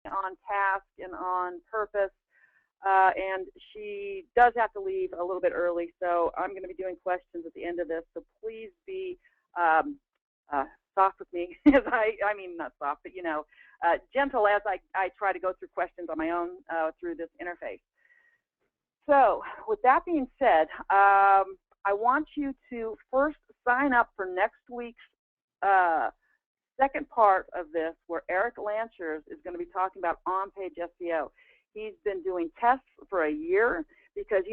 on task and on purpose, and she does have to leave a little bit early, so I'm going to be doing questions at the end of this, so please be soft with me, as I mean not soft, but gentle as I try to go through questions on my own through this interface. So with that being said, I want you to first sign up for next week's second part of this, where Eric Lanchers is going to be talking about on-page SEO. He's been doing tests for a year because,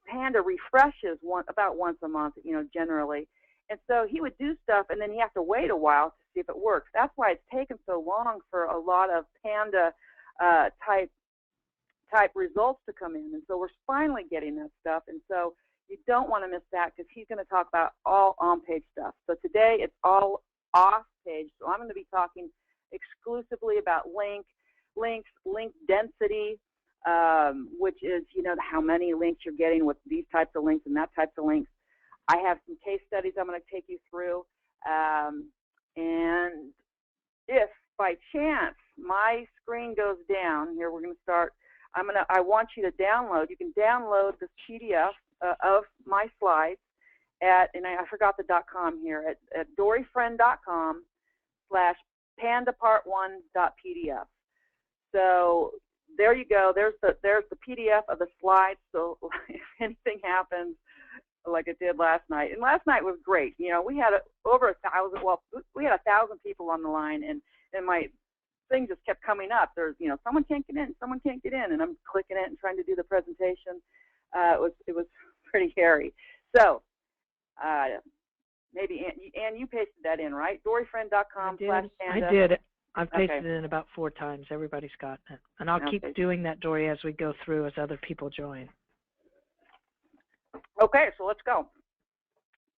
Panda refreshes about once a month, generally. And so he would do stuff, and then you have to wait a while to see if it works. That's why it's taken so long for a lot of Panda type results to come in. And so we're finally getting that stuff. And so you don't want to miss that, because he's going to talk about all on-page stuff. So today it's all off-page. So I'm going to be talking exclusively about links, link density, which is, how many links you're getting with these types of links and that types of links. I have some case studies I'm going to take you through. And if by chance my screen goes down, here we're going to start. I want you to download. You can download this PDF of my slides and I forgot the .com here, at doryfriend.com/pandapart1.pdf. So there you go. There's the PDF of the slides. So if anything happens, like it did last night, and last night was great. We had over 1,000. Well, we had 1,000 people on the line, and my thing just kept coming up. There's, someone can't get in, someone can't get in, and I'm clicking it and trying to do the presentation. It was pretty hairy. So maybe Ann, you pasted that in, right? doryfriend.com/Panda. I did. I've pasted it in about 4 times. Everybody's gotten it, and I'll keep doing that, Dory, as we go through, as other people join. Okay, so let's go.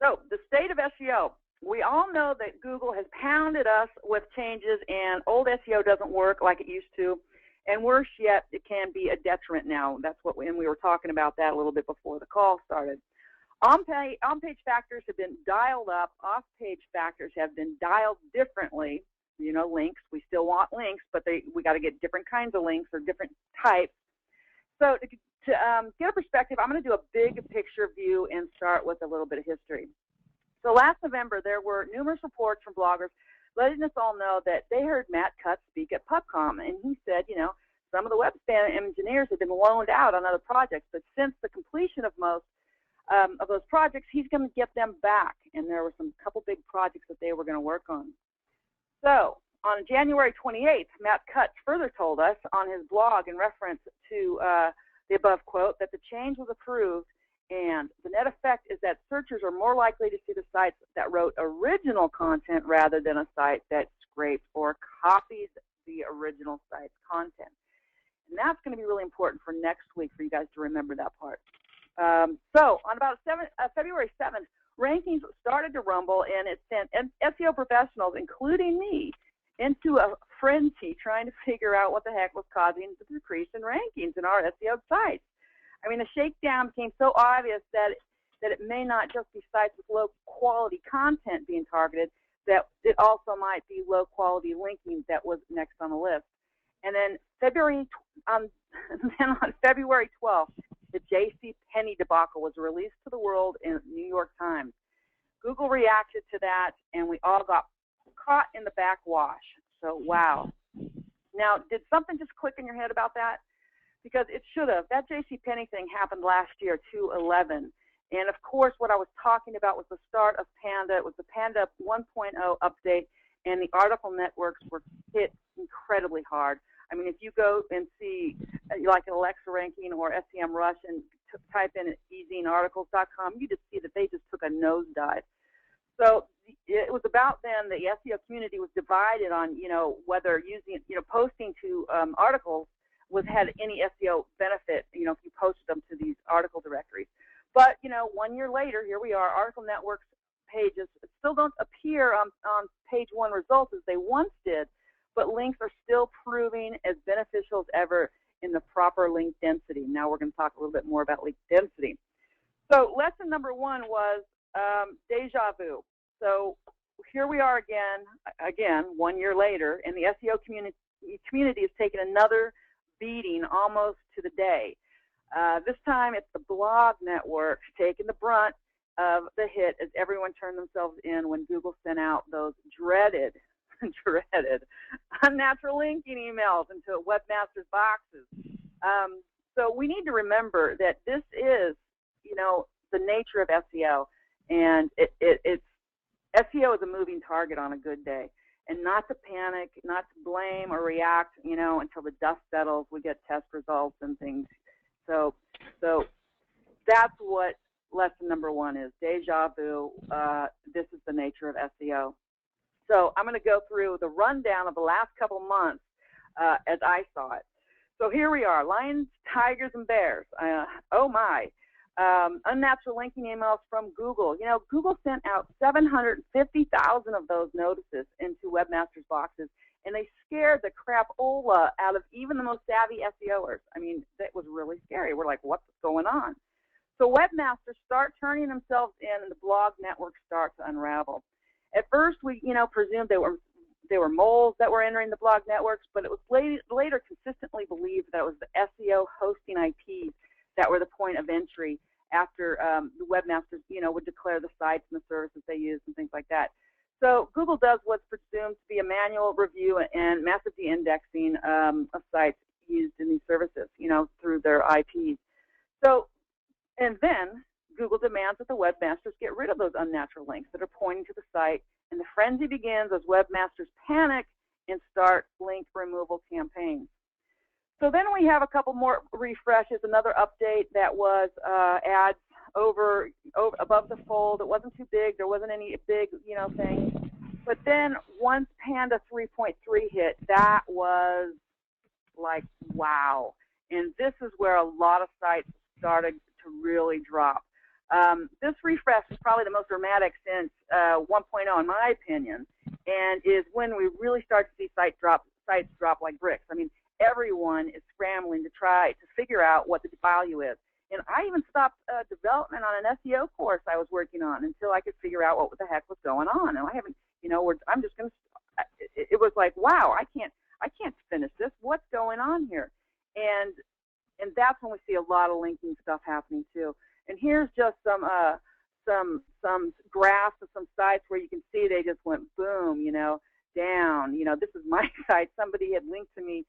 So the state of SEO. We all know that Google has pounded us with changes, and old SEO doesn't work like it used to. And worse yet, it can be a detriment now. That's what we were talking about that a little bit before the call started. On-page factors have been dialed up. Off-page factors have been dialed differently. Links. We still want links, but we got to get different kinds of links or different types. So to get a perspective, I'm going to do a big picture view and start with a little bit of history. So last November, there were numerous reports from bloggers letting us all know that they heard Matt Cutts speak at PubCom, and he said, some of the web engineers have been loaned out on other projects, but since the completion of most of those projects, he's going to get them back, and there were a couple big projects that they were going to work on. So on January 28th, Matt Cutts further told us on his blog in reference to the above quote that the change was approved, and the net effect is that searchers are more likely to see the sites that wrote original content rather than a site that scrapes or copies the original site's content. And that's going to be really important for next week for you guys to remember that part. So on about February 7th, rankings started to rumble, and it sent SEO professionals, including me, into a frenzy trying to figure out what the heck was causing the decrease in rankings in our SEO sites. I mean, the shakedown became so obvious that it may not just be sites with low-quality content being targeted, that it also might be low-quality linking that was next on the list. And then on February 12th, the J.C. Penney debacle was released to the world in New York Times. Google reacted to that, and we all got caught in the backwash. So, wow. Now, did something just click in your head about that? Because it should have. That J.C. Penney thing happened last year, 2011. And, of course, what I was talking about was the start of Panda. It was the Panda 1.0 update, and the article networks were hit incredibly hard. I mean, if you go and see, like an Alexa ranking or SEMrush and type in easingarticles.com, you just see that they just took a nosedive. So it was about then the SEO community was divided on, whether using, posting to articles had any SEO benefit, if you posted them to these article directories. But, 1 year later, here we are, article networks pages still don't appear on page 1 results as they once did, but links are still proving as beneficial as ever in the proper link density. Now we're going to talk a little bit more about link density. So lesson number 1 was deja vu. So here we are again 1 year later, and the SEO community has taken another beating almost to the day. This time it's the blog network taking the brunt of the hit as everyone turned themselves in when Google sent out those dreaded unnatural linking emails into webmasters' boxes. So we need to remember that this is, the nature of SEO, and it's SEO is a moving target on a good day, and not to panic, not to blame or react, until the dust settles. We get test results and things. So that's what lesson number 1 is, deja vu. This is the nature of SEO. So I'm going to go through the rundown of the last couple months as I saw it. So here we are, lions, tigers, and bears. Oh my. Unnatural linking emails from Google. Google sent out 750,000 of those notices into webmasters' boxes, and they scared the crapola out of even the most savvy SEOers. I mean, that was really scary. We're like, what's going on? So webmasters start turning themselves in, and the blog networks start to unravel. At first, we, presumed they were moles that were entering the blog networks, but it was later consistently believed that it was the SEO hosting IPs that were the point of entry after the webmasters, would declare the sites and the services they use and things like that. So Google does what's presumed to be a manual review and massive de-indexing of sites used in these services, through their IPs. So, and then Google demands that the webmasters get rid of those unnatural links that are pointing to the site, and the frenzy begins as webmasters panic and start link removal campaigns. So then we have a couple more refreshes, another update that was ads over above the fold. It wasn't too big. There wasn't any big, thing. But then once Panda 3.3 hit, that was like, wow. And this is where a lot of sites started to really drop. This refresh is probably the most dramatic since 1.0, in my opinion, and is when we really start to see sites drop like bricks. I mean, everyone is scrambling to try to figure out what the value is. And I even stopped development on an SEO course I was working on until I could figure out what the heck was going on. And I haven't, I'm just going to, it was like, wow, I can't finish this. What's going on here? And that's when we see a lot of linking stuff happening too. And here's just some graphs of some sites where you can see they just went boom, down. This is my site. Somebody had linked to me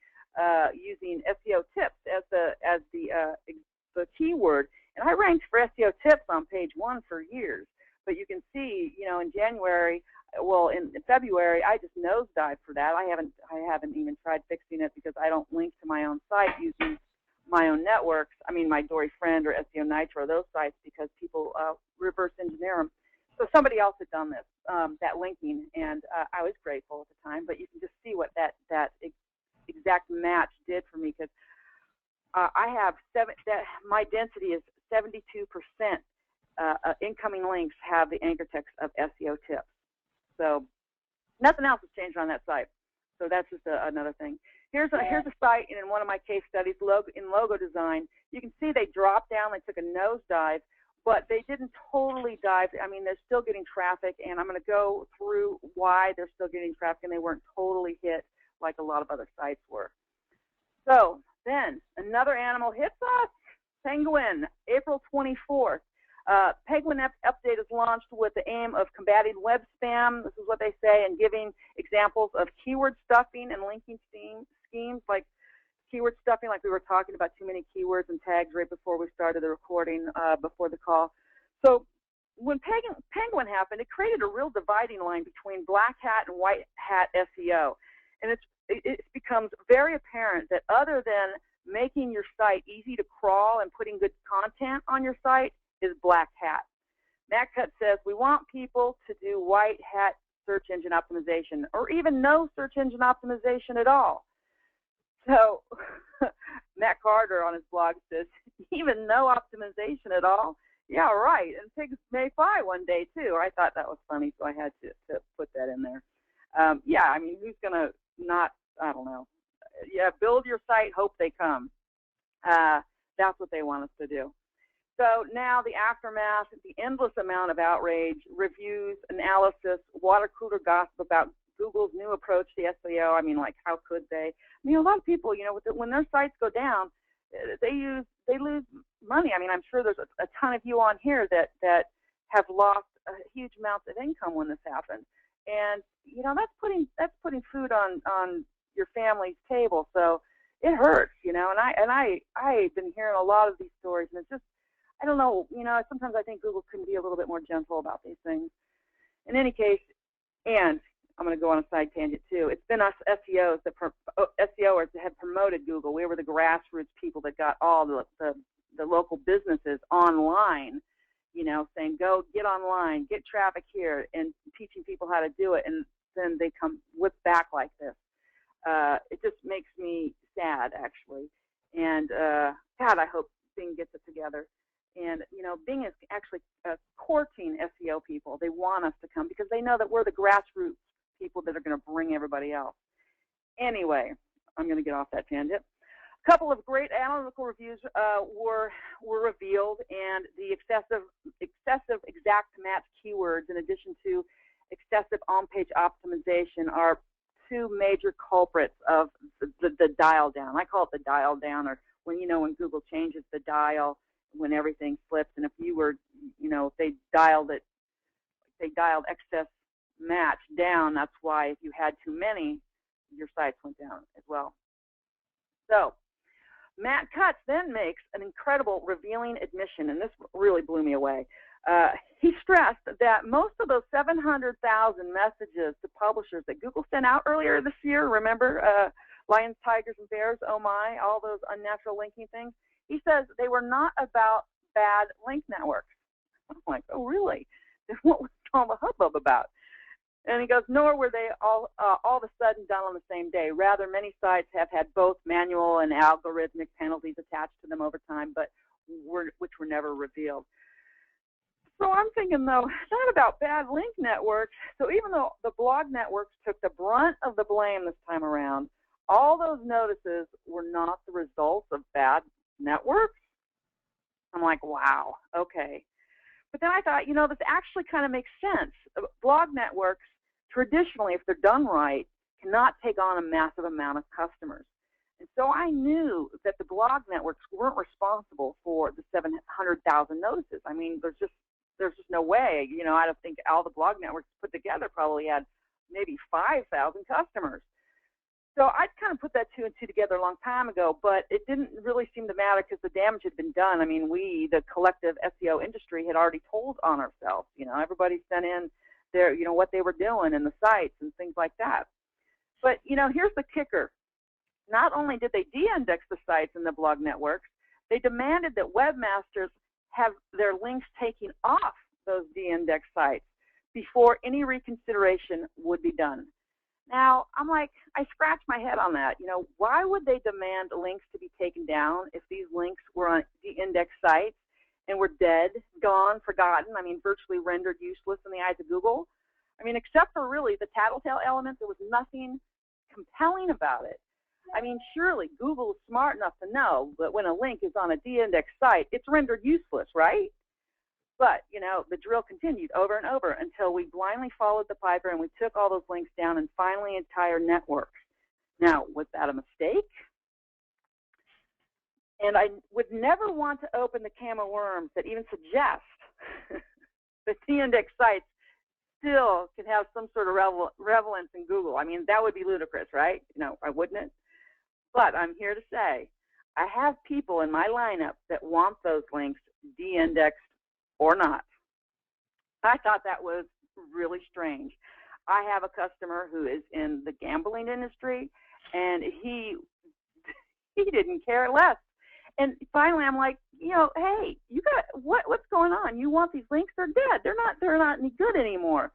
using SEO tips as the keyword, and I ranked for SEO tips on page 1 for years. But you can see, in January, well, in February, I just nosedived for that. I haven't even tried fixing it because I don't link to my own site using my own networks. I mean, my Dory Friend or SEO Nitro, those sites, because people reverse engineer them. So somebody else had done this, that linking, and I was grateful at the time. But you can just see what that exact match did for me, because I have my density is 72%. Incoming links have the anchor text of SEO tips. So nothing else has changed on that site. So that's just another thing. Here's a site in one of my case studies, in logo design. You can see they dropped down, they took a nosedive, but they didn't totally dive. I mean, they're still getting traffic, and I'm going to go through why they're still getting traffic, and they weren't totally hit like a lot of other sites were. So then another animal hits us, Penguin, April 24th. Penguin update is launched with the aim of combating web spam. This is what they say, and giving examples of keyword stuffing and linking schemes like keyword stuffing, like we were talking about too many keywords and tags right before we started the recording, before the call. So when Penguin happened, it created a real dividing line between black hat and white hat SEO. And it becomes very apparent that other than making your site easy to crawl and putting good content on your site is black hat. Matt Cut says we want people to do white hat search engine optimization, or even no search engine optimization at all. So Matt Carter on his blog says, even no optimization at all? Yeah, right. And pigs may fly one day too. I thought that was funny, so I had to put that in there. Yeah, I mean, who's going to not, I don't know. Yeah, build your site, hope they come. That's what they want us to do. So now the aftermath, the endless amount of outrage, reviews, analysis, water cooler gossip about Google's new approach to SEO. I mean, like, how could they? I mean, a lot of people, you know, when their sites go down, they lose money. I mean, I'm sure there's a ton of you on here that have lost huge amounts of income when this happened, and you know, that's putting food on your family's table. So it hurts, you know. And I've been hearing a lot of these stories, and it's just, I don't know, you know, sometimes I think Google can be a little bit more gentle about these things. In any case, and I'm going to go on a side tangent too, it's been us SEOs SEOers that have promoted Google. We were the grassroots people that got all the local businesses online, you know, saying, go get online, get traffic here, and teaching people how to do it. And then they come whip back like this. It just makes me sad, actually. And God, I hope Bing gets it together. And, you know, Bing is actually courting SEO people. They want us to come because they know that we're the grassroots people that are going to bring everybody else. Anyway, I'm going to get off that tangent. A couple of great analytical reviews were revealed, and the excessive exact match keywords, in addition to excessive on-page optimization, are two major culprits of the dial down. I call it the dial down, or when Google changes the dial, when everything flips. And if you were, you know, if they dialed excess match down, that's why if you had too many, your sites went down as well. So Matt Cutts then makes an incredible revealing admission, and this really blew me away. He stressed that most of those 700,000 messages to publishers that Google sent out earlier this year, remember, lions, tigers, and bears, oh my, all those unnatural linking things, he says they were not about bad link networks. I'm like, oh, really? Then what was all the hubbub about? And he goes, nor were they all of a sudden done on the same day. Rather, many sites have had both manual and algorithmic penalties attached to them over time, but which were never revealed. So I'm thinking, though, it's not about bad link networks. So even though the blog networks took the brunt of the blame this time around, all those notices were not the result of bad networks. I'm like, wow, okay. But then I thought, you know, this actually kind of makes sense. Blog networks, traditionally, if they're done right, cannot take on a massive amount of customers. And so I knew that the blog networks weren't responsible for the 700,000 notices. I mean, there's just no way. You know, I don't think all the blog networks put together probably had maybe 5,000 customers. So I'd kind of put that two and two together a long time ago, but it didn't really seem to matter because the damage had been done. I mean, we, the collective SEO industry, had already told on ourselves. You know, everybody sent in their, you know, what they were doing in the sites and things like that. But, you know, here's the kicker. Not only did they de-index the sites in the blog networks, they demanded that webmasters have their links taken off those de-indexed sites before any reconsideration would be done. Now, I'm like, I scratch my head on that. You know, why would they demand links to be taken down if these links were on de-indexed sites and were dead, gone, forgotten, I mean, virtually rendered useless in the eyes of Google? I mean, except for really the tattletale element, there was nothing compelling about it. I mean, surely Google is smart enough to know that when a link is on a de-indexed site, it's rendered useless, right? But, you know, the drill continued over and over until we blindly followed the piper and we took all those links down and finally entire networks. Now, was that a mistake? And I would never want to open the can of worms that even suggest that de-indexed sites still can have some sort of relevance in Google. I mean, that would be ludicrous, right? You know, wouldn't it? But I'm here to say I have people in my lineup that want those links de-indexed or not. I thought that was really strange. I have a customer who is in the gambling industry, and he didn't care less. And finally, I'm like, you know, hey, you got what's going on? You want these links? They're dead. They're not any good anymore.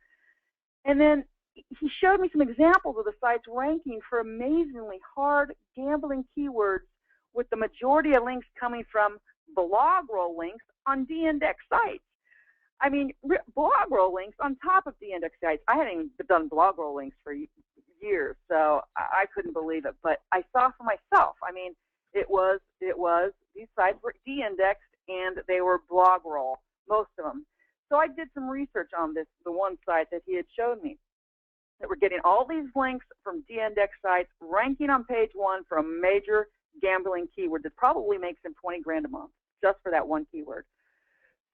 And then he showed me some examples of the sites ranking for amazingly hard gambling keywords, with the majority of links coming from blog roll links on de-indexed sites. I mean, blog roll links on top of de-indexed sites. I hadn't even done blog roll links for years, so I couldn't believe it. But I saw for myself. I mean, it was these sites were de-indexed and they were blog roll, most of them. So I did some research on the one site that he had showed me. that we're getting all these links from de-indexed sites, ranking on page 1 for a major gambling keyword that probably makes them 20 grand a month just for that one keyword.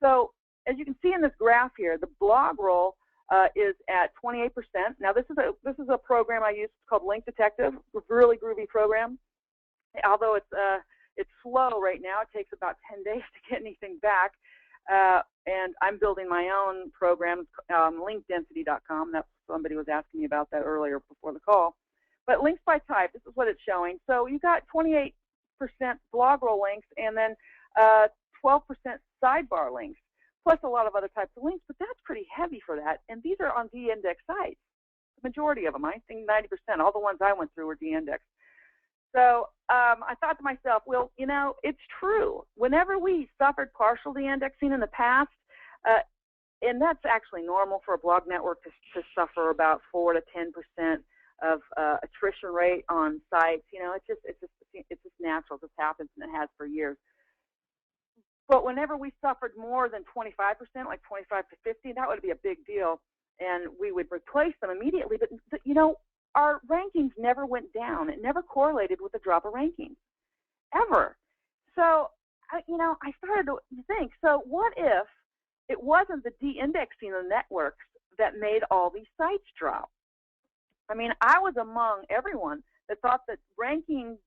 So as you can see in this graph here, the blog roll is at 28%. Now this is a program I use. It's called Link Detective. It's a really groovy program. Although it's slow right now, it takes about 10 days to get anything back. And I'm building my own program, linkdensity.com. That's somebody was asking me about that earlier before the call. But links by type, this is what it's showing. So you got 28% blog roll links and then 12% sidebar links, plus a lot of other types of links, but that's pretty heavy for that. And these are on de-indexed sites, the majority of them. I think 90%, all the ones I went through were de-indexed. So I thought to myself, well, you know, it's true. Whenever we suffered partial de-indexing in the past, and that's actually normal for a blog network to suffer about 4 to 10% of attrition rate on sites. You know, it's just natural. It just happens, and it has for years. But whenever we suffered more than 25%, like 25 to 50, that would be a big deal, and we would replace them immediately. But you know, our rankings never went down. It never correlated with the drop of rankings, ever. So, you know, I started to think, so what if it wasn't the de-indexing of networks that made all these sites drop? I mean, I was among everyone that thought that rankings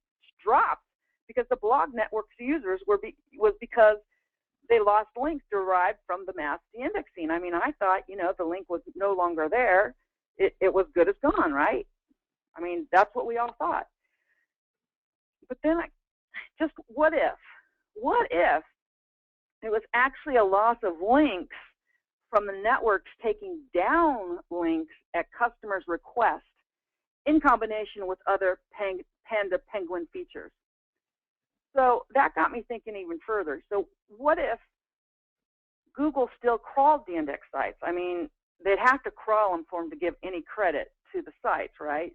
dropped because the blog network's users was because they lost links derived from the mass de-indexing. I mean, I thought, you know, if the link was no longer there, it was good as gone, right? I mean, that's what we all thought. But then just what if? What if it was actually a loss of links from the networks taking down links at customers' request in combination with other Panda Penguin features? So that got me thinking even further. So what if Google still crawled the index sites? I mean, they'd have to crawl them for them to give any credit to the sites, right?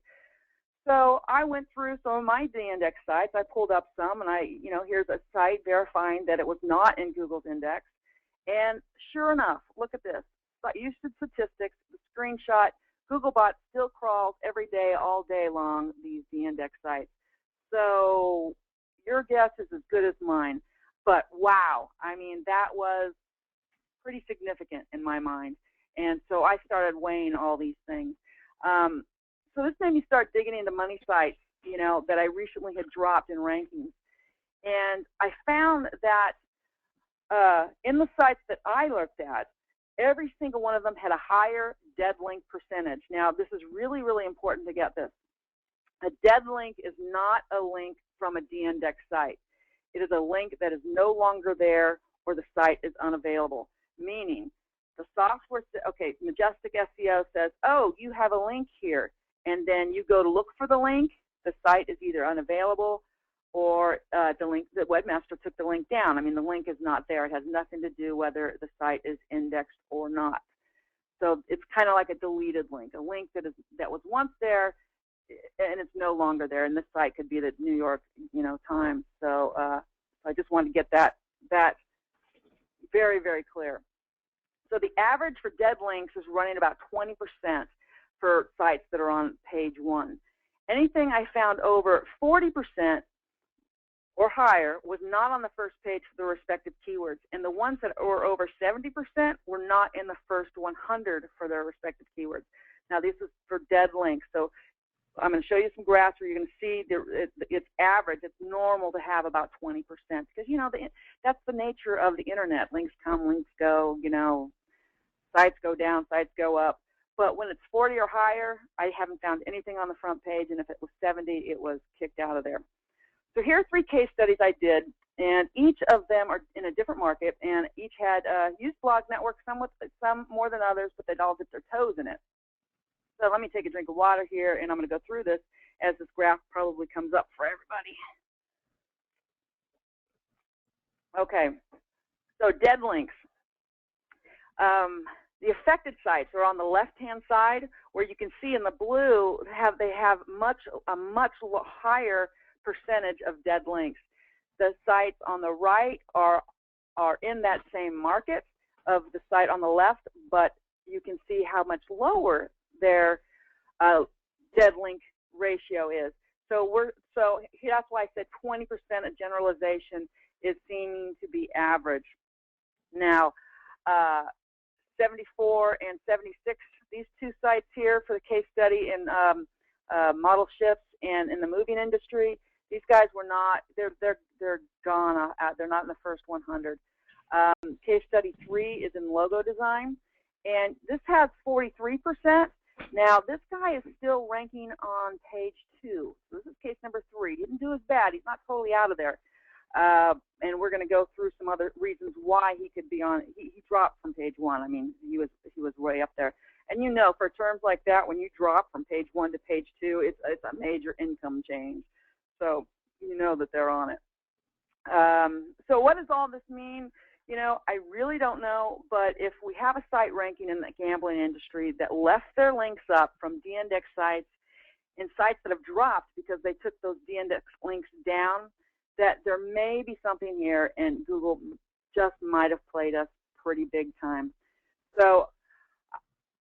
So I went through some of my de-index sites. I pulled up some, and here's a site verifying that it was not in Google's index. And sure enough, look at this. Usage statistics, the screenshot, Googlebot still crawls every day, all day long, these de-index sites. So your guess is as good as mine. But wow, I mean, that was pretty significant in my mind. And so I started weighing all these things. So this made me start digging into money sites, you know, that I recently had dropped in rankings. And I found that in the sites that I looked at, every single one of them had a higher dead link percentage. Now, this is really, really important to get this. A dead link is not a link from a de-indexed site. It is a link that is no longer there or the site is unavailable, meaning the software, okay, Majestic SEO says, oh, you have a link here, and then you go to look for the link, the site is either unavailable or the webmaster took the link down. I mean, the link is not there. It has nothing to do whether the site is indexed or not. So it's kind of like a deleted link, a link that was once there and it's no longer there. And this site could be the New York, Times. So I just wanted to get that very, very clear. So the average for dead links is running about 20% for sites that are on page 1. Anything I found over 40% or higher was not on the first page for the respective keywords. And the ones that were over 70% were not in the first 100 for their respective keywords. Now, this is for dead links. So I'm going to show you some graphs where you're going to see it's average. It's normal to have about 20% because, that's the nature of the Internet. Links come, links go, sites go down, sites go up. But when it's 40 or higher, I haven't found anything on the front page. And if it was 70, it was kicked out of there. So here are 3 case studies I did, and each of them are in a different market, and each had used blog networks, some more than others, but they'd all dipped their toes in it. So let me take a drink of water here, and I'm going to go through this as this graph probably comes up for everybody. Okay, so dead links. The affected sites are on the left-hand side, where you can see in the blue they have a much higher percentage of dead links. The sites on the right are in that same market of the site on the left, but you can see how much lower their dead link ratio is. So that's why I said 20% of generalization is seeming to be average. Now, 74 and 76, these two sites here for the case study in model shifts and in the moving industry, these guys were not, they're gone out, they're not in the first 100. Case study 3 is in logo design, and this has 43%. Now, this guy is still ranking on page 2. So this is case number 3. He didn't do as bad. He's not totally out of there. And we're going to go through some other reasons why he could be on. He dropped from page 1. I mean, he was way up there. And you know, for terms like that, when you drop from page 1 to page 2, it's a major income change. So you know that they're on it. So what does all this mean? You know, I really don't know, but if we have a site ranking in the gambling industry that left their links up from de-indexed sites and sites that have dropped because they took those de-indexed links down, that there may be something here, and Google just might have played us pretty big time. So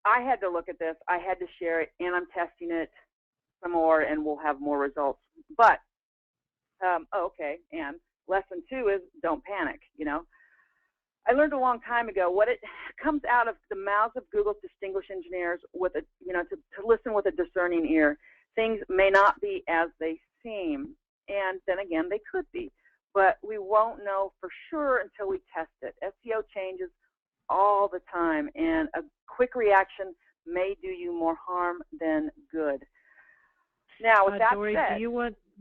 I had to look at this. I had to share it, and I'm testing it some more, and we'll have more results. But, okay, and lesson 2 is don't panic, you know. I learned a long time ago what it comes out of the mouths of Google's distinguished engineers with a, you know, to listen with a discerning ear. Things may not be as they seem, and then again, they could be, but we won't know for sure until we test it. SEO changes all the time, and a quick reaction may do you more harm than good. Now, with that Dory, said,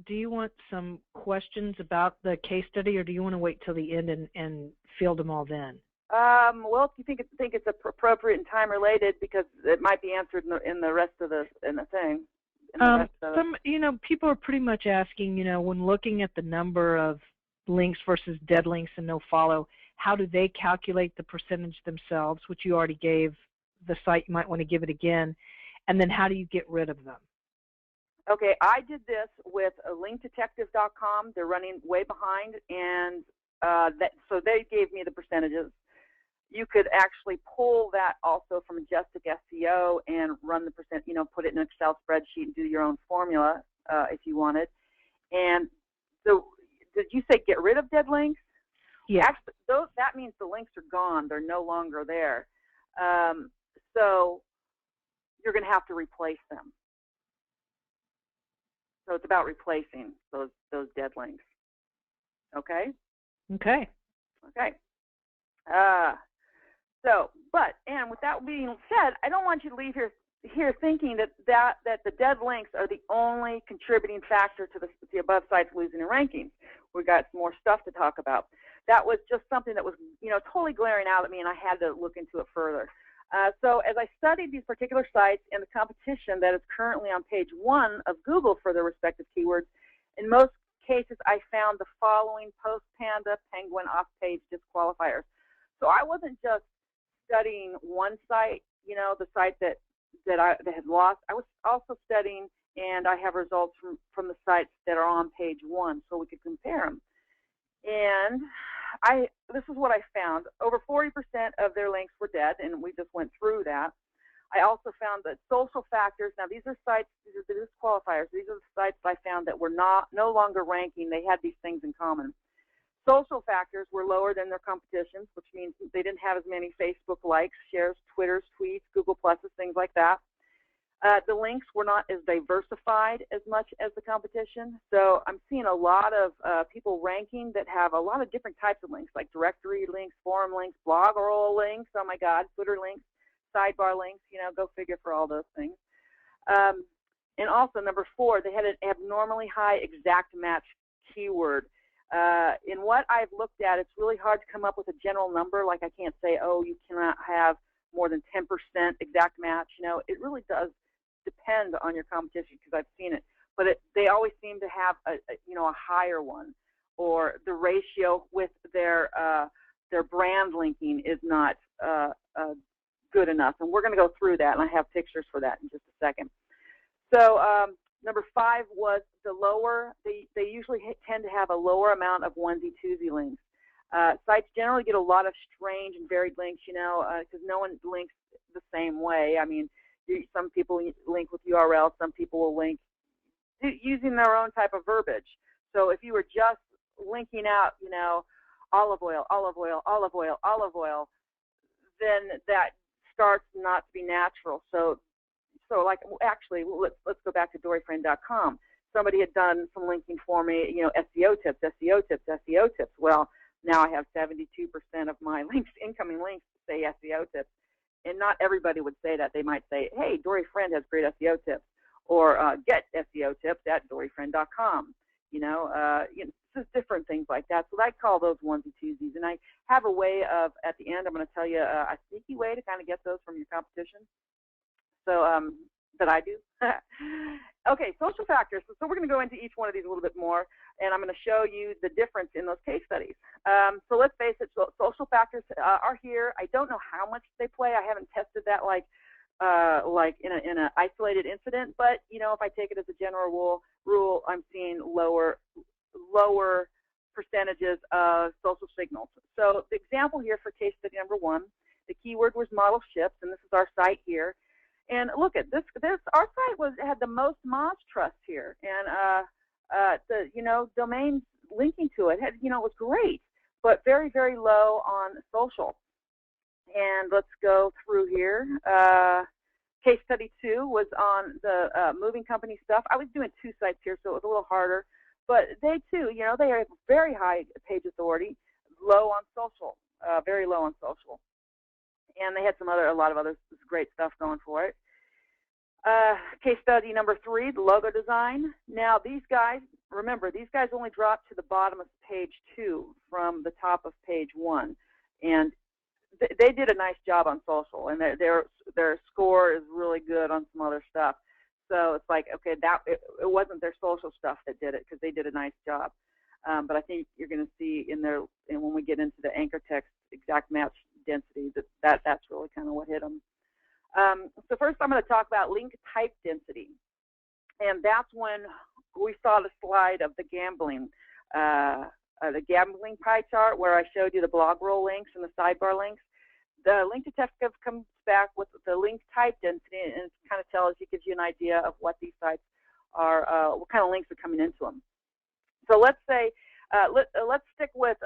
do you want some questions about the case study, or do you want to wait till the end and field them all then? Well, if you think it's appropriate and time related, because it might be answered in the rest of the thing. You know, people are pretty much asking, you know, when looking at the number of links versus dead links and no follow, how do they calculate the percentage themselves, which you already gave the site. You might want to give it again. And then how do you get rid of them? Okay, I did this with linkdetective.com. They're running way behind, and so they gave me the percentages. You could actually pull that also from Majestic SEO and run the percent, you know, put it in an Excel spreadsheet and do your own formula if you wanted. And so, did you say get rid of dead links? Yeah. Actually, that means the links are gone. They're no longer there. So you're going to have to replace them. So it's about replacing those dead links. Okay? Okay. Okay. And with that being said, I don't want you to leave here thinking that the dead links are the only contributing factor to the above sites losing in rankings. We've got some more stuff to talk about. That was just something that was, you know, totally glaring out at me, and I had to look into it further. So as I studied these particular sites and the competition that is currently on page 1 of Google for their respective keywords, in most cases I found the following Post-Panda, Penguin, off-page disqualifiers. So I wasn't just studying one site, you know, the site that had lost. I was also studying, and I have results from the sites that are on page 1, so we could compare them. And this is what I found. Over 40% of their links were dead, and we just went through that. I also found that social factors, now these are sites, these are the disqualifiers. These are the sites I found that were no longer ranking. They had these things in common. Social factors were lower than their competitions, which means they didn't have as many Facebook likes, shares, Twitters, tweets, Google Pluses, things like that. The links were not as diversified as much as the competition. So I'm seeing a lot of people ranking that have a lot of different types of links, like directory links, forum links, blog roll links, oh my God, Twitter links, sidebar links, you know, go figure for all those things. And also, number 4, they had an abnormally high exact match keyword. In what I've looked at, it's really hard to come up with a general number. Like I can't say, oh, you cannot have more than 10% exact match. You know, it really does depend on your competition, because I've seen it. But they always seem to have a higher one, or the ratio with their brand linking is not good enough. And we're going to go through that, and I have pictures for that in just a second. So number 5 was the lower. They usually tend to have a lower amount of onesie-twosie links. Sites generally get a lot of strange and varied links, you know, because no one links the same way. I mean, Some people link with URLs. Some people will link using their own type of verbiage. So if you were just linking out, you know, olive oil, olive oil, olive oil, olive oil, then that starts not to be natural. So like, actually, let's go back to doryfriend.com. Somebody had done some linking for me, you know, SEO tips, SEO tips, SEO tips. Well, now I have 72% of my links, incoming links, say SEO tips. And not everybody would say that. They might say, hey, Dory Friend has great SEO tips, or get SEO tips at doryfriend.com. You know, just different things like that. So I call those onesie-twosies. And I have a way of, at the end, I'm going to tell you a sneaky way to kind of get those from your competition. So that I do. Okay, social factors. So we're going to go into each one of these a little bit more, and I'm going to show you the difference in those case studies. So let's face it, social factors are here. I don't know how much they play. I haven't tested that like in an isolated incident, but you know, if I take it as a general rule, I'm seeing lower percentages of social signals. So the example here for case study number 1, the keyword was model ships, and this is our site here. And look at this. Our site had the most Moz trust here, and the domains linking to it had, was great, but very, very low on social. And let's go through here. Case study 2 was on the moving company stuff. I was doing 2 sites here, so it was a little harder. But they too, they have very high page authority, low on social, very low on social. And they had a lot of other great stuff going for it. Case study number 3, the logo design. Now these guys, remember, these guys only dropped to the bottom of page 2 from the top of page 1, and they did a nice job on social, and their score is really good on some other stuff. So it's like, okay, it wasn't their social stuff that did it, because they did a nice job. But I think you're going to see when we get into the anchor text exact match density, that's really kind of what hit them. So first I'm going to talk about link type density. And that's when we saw the slide of the gambling pie chart, where I showed you the blog roll links and the sidebar links. The link detective comes back with the link type density, and it kind of gives you an idea of what these sites are, what kind of links are coming into them. So let's say, let's stick with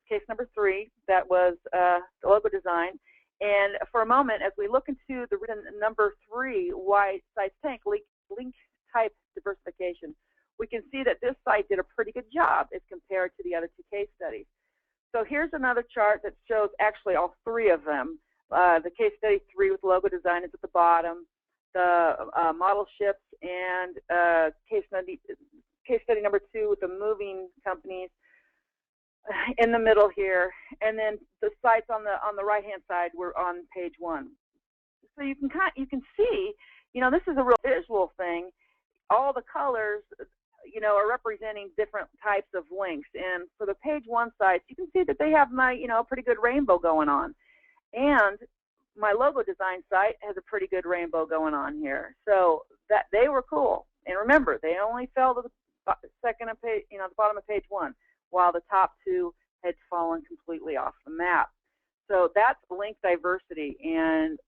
case number 3, that was the logo design. And for a moment, as we look into the reason number 3, why sites tank, link type diversification, we can see that this site did a pretty good job as compared to the other 2 case studies. So here's another chart that shows actually all 3 of them. The case study 3 with logo design is at the bottom, the model ships, and case study number 2 with the moving companies in the middle here, and then the sites on the right hand side were on page 1. So you can see, this is a real visual thing. All the colors, are representing different types of links. And for the page 1 sites, you can see that they have a pretty good rainbow going on. And my logo design site has a pretty good rainbow going on here. So that they were cool. And remember, they only fell to the second of page, the bottom of page 1, while the top 2 had fallen completely off the map. So that's link diversity. And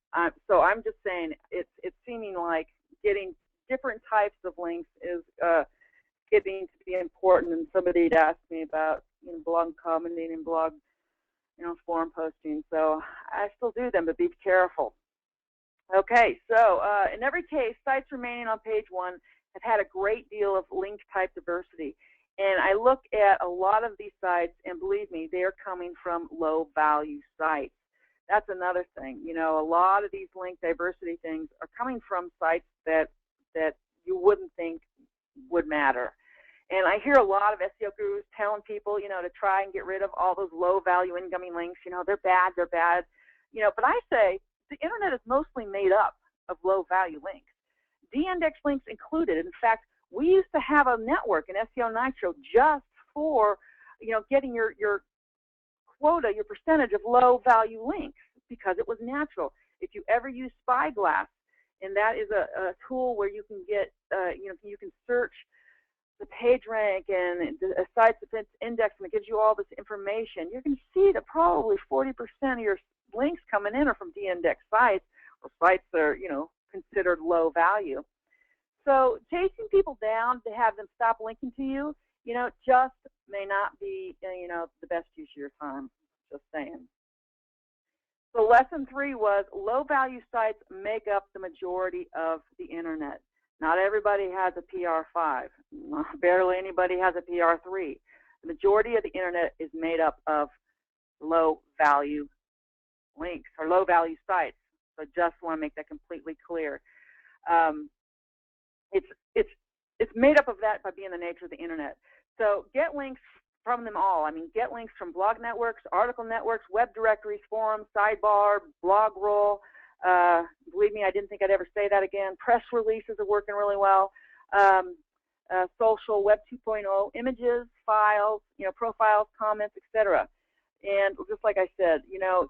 so I'm just saying, it's seeming like getting different types of links is getting to be important. And somebody had asked me about blog commenting and blog forum posting. So I still do them, but be careful. Okay, so in every case, sites remaining on page 1 have had a great deal of link type diversity. And I look at a lot of these sites, and believe me, they're coming from low value sites. That's another thing. A lot of these link diversity things are coming from sites that you wouldn't think would matter. And I hear a lot of SEO gurus telling people, to try and get rid of all those low value incoming links. They're bad, they're bad. But I say the internet is mostly made up of low value links. De-indexed links included. In fact, we used to have a network in SEO Nitro just for, getting your quota, your percentage of low value links, because it was natural. If you ever use Spyglass, and that is a tool where you can get, you can search the page rank and the sites that's indexed, and it gives you all this information. You can see that probably 40% of your links coming in are from de-indexed sites, or sites that are, considered low value. So chasing people down to have them stop linking to you, just may not be, the best use of your time. Just saying. So lesson 3 was low value sites make up the majority of the internet. Not everybody has a PR5. Barely anybody has a PR3. The majority of the internet is made up of low value links or low value sites. So just want to make that completely clear. It's made up of that by being the nature of the internet. So get links from them all. I mean, get links from blog networks, article networks, web directories, forums, sidebar, blog roll. Believe me, I didn't think I'd ever say that again. Press releases are working really well. Social, Web 2.0, images, files, profiles, comments, etc. And just like I said,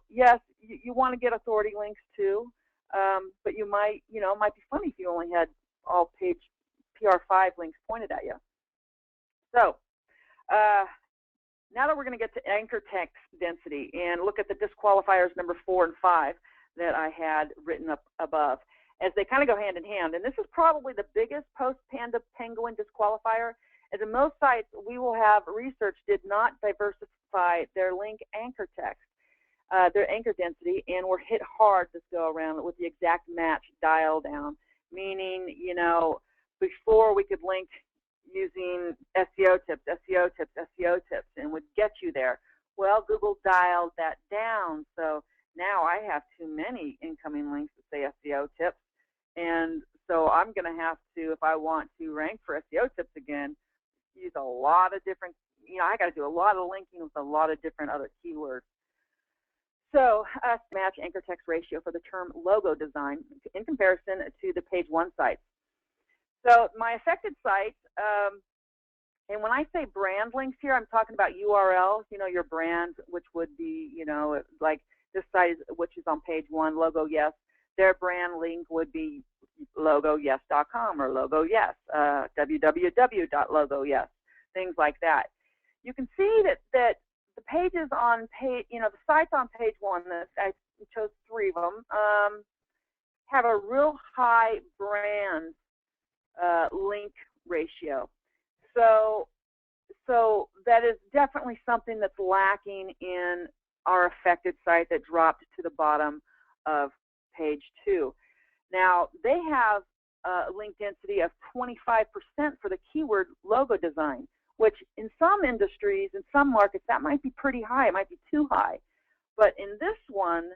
yes, you want to get authority links too, but you might, it might be funny if you only had all page PR5 links pointed at you. So now that we're going to get to anchor text density and look at the disqualifiers number 4 and 5 that I had written up above, as they kind of go hand in hand. And this is probably the biggest Post-Panda penguin disqualifier, as in most sites we will have research did not diversify their link anchor text, their anchor density, and were hit hard this go around with the exact match dial down, meaning, before we could link using SEO tips, and would get you there. Well, Google dialed that down, so now I have too many incoming links that say SEO tips, and so I'm going to have to, if I want to rank for SEO tips again, use a lot of different, I got to do a lot of linking with a lot of different other keywords. So match anchor text ratio for the term logo design in comparison to the page 1 sites. So my affected sites, and when I say brand links here, I'm talking about URLs, your brand, which would be, like this site, which is on page 1, Logo Yes. Their brand link would be logoyes.com or Logo Yes, www.logoyes, things like that. You can see that the pages on page, the sites on page 1, I chose 3 of them, have a real high brand link ratio. So that is definitely something that's lacking in our affected site that dropped to the bottom of page 2. Now, they have a link density of 25% for the keyword logo design, which in some industries, in some markets, that might be pretty high. It might be too high. But in this one,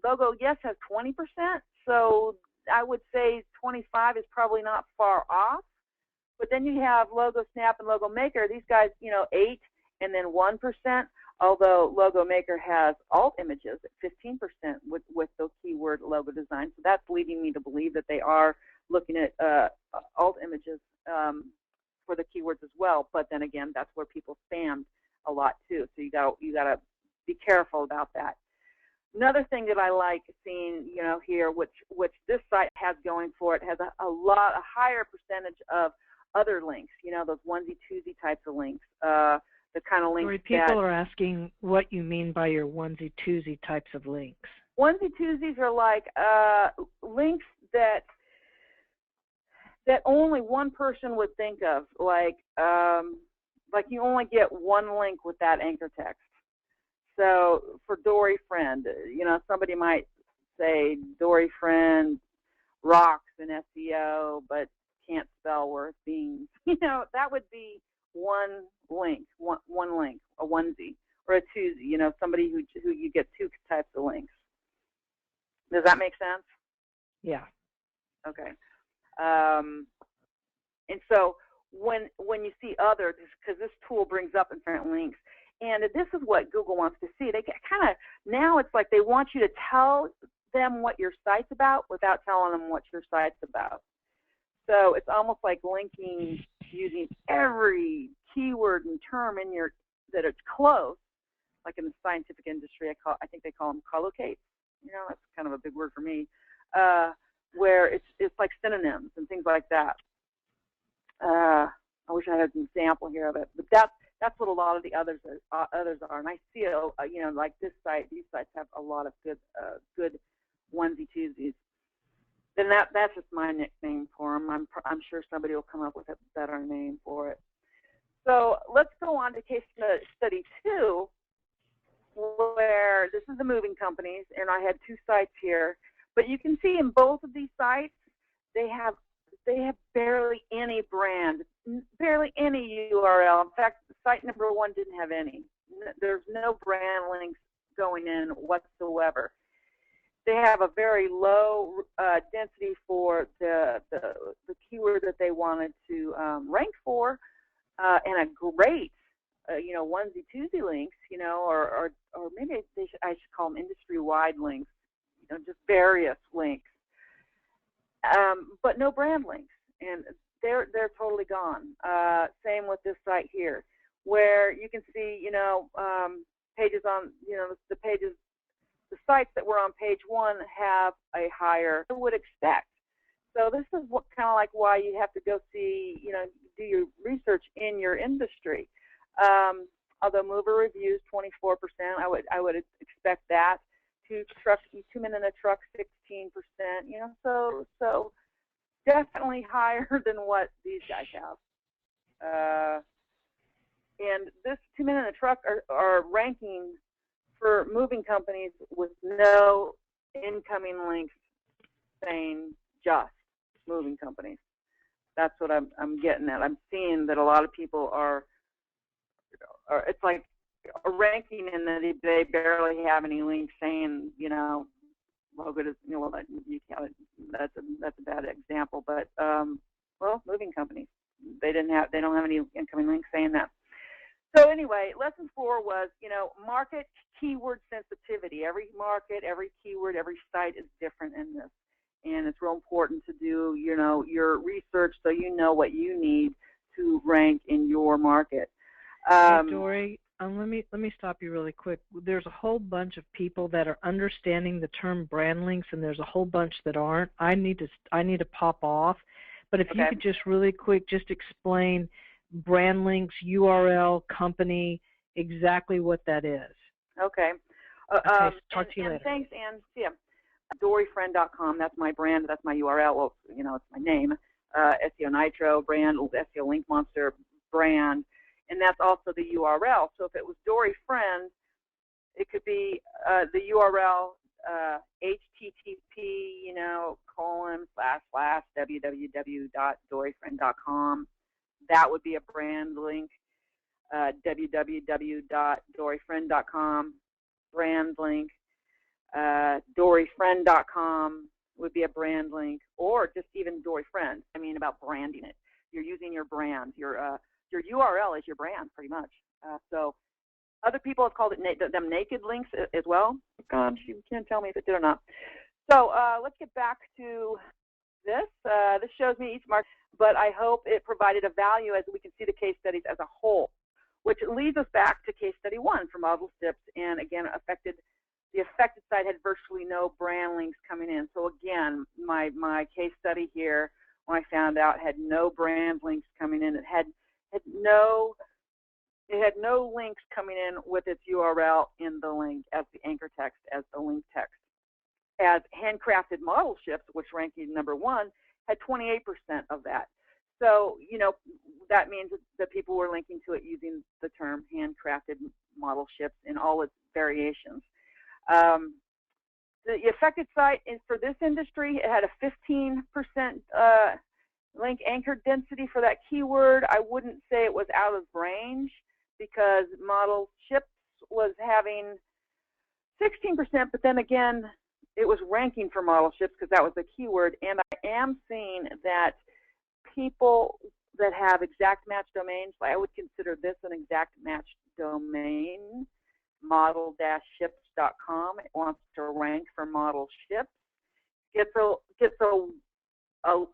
Logo Yes has 20%, so I would say 25 is probably not far off. But then you have Logo Snap and Logo Maker. These guys, 8 and then 1%, although Logo Maker has alt images at 15% with the keyword logo design. So that's leading me to believe that they are looking at alt images for the keywords as well. But then again, that's where people spam a lot too. So you got to be careful about that. Another thing that I like seeing, here, which this site has going for it, has a higher percentage of other links, those onesie-twosie types of links, the kind of links people are asking what you mean by your onesie-twosie types of links. Onesie-twosies are like links that only one person would think of, like you only get one link with that anchor text. So for Dory Friend, somebody might say Dory Friend rocks in SEO, but can't spell worth beans. That would be one link, one link, a onesie or a twosie. Somebody who you get 2 types of links. Does that make sense? Yeah. Okay. And so when you see others, because this tool brings up different links, and this is what Google wants to see. They kind of, now it's like they want you to tell them what your site's about without telling them what your site's about. So it's almost like linking using every keyword and term in that it's close, like in the scientific industry, I think they call them collocates. That's kind of a big word for me, where it's like synonyms and things like that. I wish I had an example here of it, but that's what a lot of the others are. And I feel, like this site, these sites have a lot of good onesie-twosies. then that's just my nickname for them. I'm sure somebody will come up with a better name for it. So let's go on to case study 2, where this is the moving companies, and I had 2 sites here. But you can see in both of these sites, they have barely any brand, barely any URL. In fact, site number 1 didn't have any. There's no brand links going in whatsoever. They have a very low density for the keyword that they wanted to rank for, and a great, onesie twosie links, or maybe I should call them industry-wide links, just various links, but no brand links, and they're totally gone. Same with this site here, where you can see, pages on, the pages. The sites that were on page 1 have a higher, I would expect. So this is kind of like why you have to go see, do your research in your industry. Although mover reviews 24%, I would expect that. 2 men in a truck 16%. So definitely higher than what these guys have. And this 2 men in a truck are ranking for moving companies with no incoming links saying just moving companies. That's what I'm getting at. I'm seeing that a lot of people are it's like a ranking in that they barely have any links saying, logo to, that's a bad example, but well, moving companies, they don't have any incoming links saying that. So anyway, lesson 4 was, market keyword sensitivity. Every market, every keyword, every site is different in this. And it's real important to do, your research so you know what you need to rank in your market. Hey, Dory, let me stop you really quick. There's a whole bunch of people that are understanding the term brand links, and there's a whole bunch that aren't. I need to pop off. But if you could just really quick just explain brand links, URL, company, exactly what that is. Okay. Talk to you later. Thanks, Ann. See ya. DoryFriend.com, that's my brand, that's my URL. Well, it's my name. SEO Nitro brand, SEO Link Monster brand, and that's also the URL. So if it was Dory Friend, it could be the URL http, ://www.doryfriend.com. That would be a brand link. www.doryfriend.com, brand link. Doryfriend.com would be a brand link, or just even Dory Friend. I mean, about branding it. You're using your brand. Your URL is your brand, pretty much. So other people have called it them naked links as well. Gosh, you can't tell me if it did or not. So let's get back to this. This shows me each market, but I hope it provided a value as we can see the case studies as a whole, which leads us back to case study 1 for model SIPs. And again, the affected site had virtually no brand links coming in. So again, my case study here, when I found out, had no brand links coming in. It had no links coming in with its URL in the link as the anchor text, as the link text. As handcrafted model ships, which ranking number 1, had 28% of that. So, that means that people were linking to it using the term handcrafted model ships in all its variations. The affected site for this industry, it had a 15% link anchor density for that keyword. I wouldn't say it was out of range, because model ships was having 16%, but then again, it was ranking for model ships because that was the keyword. And I am seeing that people that have exact match domains, I would consider this an exact match domain, model-ships.com. It wants to rank for model ships. Gets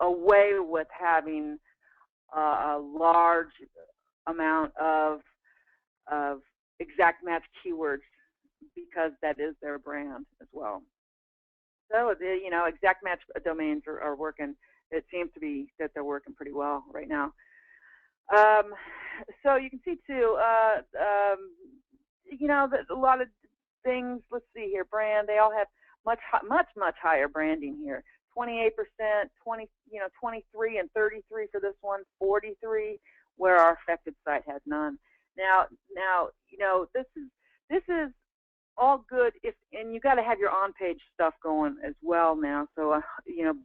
away with having a large amount of exact match keywords, because that is their brand as well. So, exact match domains are working. It seems to be that they're working pretty well right now. So you can see too, a lot of things. Let's see here, brand. They all have much higher branding here. 28%, 23 and 33 for this one, 43 where our affected site had none. Now, this is all good and you got to have your on-page stuff going as well now. So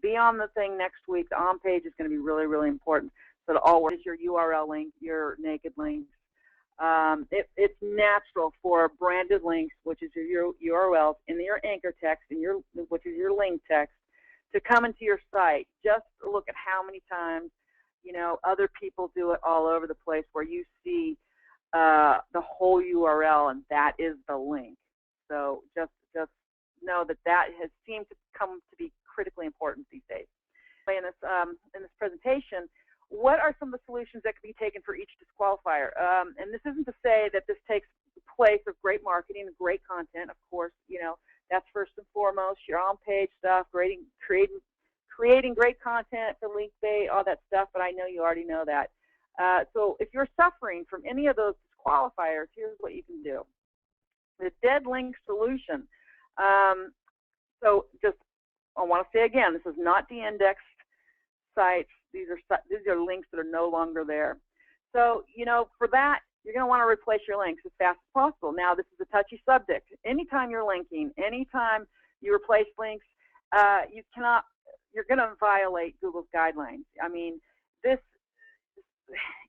be on the thing next week. The on-page is going to be really, really important. So it all works. Your URL link, your naked links. It's natural for branded links, which is your URLs, in your anchor text, which is your link text, to come into your site. Just look at how many times other people do it all over the place, where you see the whole URL and that is the link. So just know that has seemed to come to be critically important these days. In this presentation, what are some of the solutions that can be taken for each disqualifier? And this isn't to say that this takes the place of great marketing and great content. Of course, that's first and foremost. Your on-page stuff, creating great content for link bait, all that stuff. But I know you already know that. So if you're suffering from any of those disqualifiers, here's what you can do. The dead link solution. So just I want to say again, this is not de-indexed sites. These are links that are no longer there. So, for that, you're going to want to replace your links as fast as possible. Now, this is a touchy subject. Anytime you're linking, anytime you replace links, you're going to violate Google's guidelines. I mean,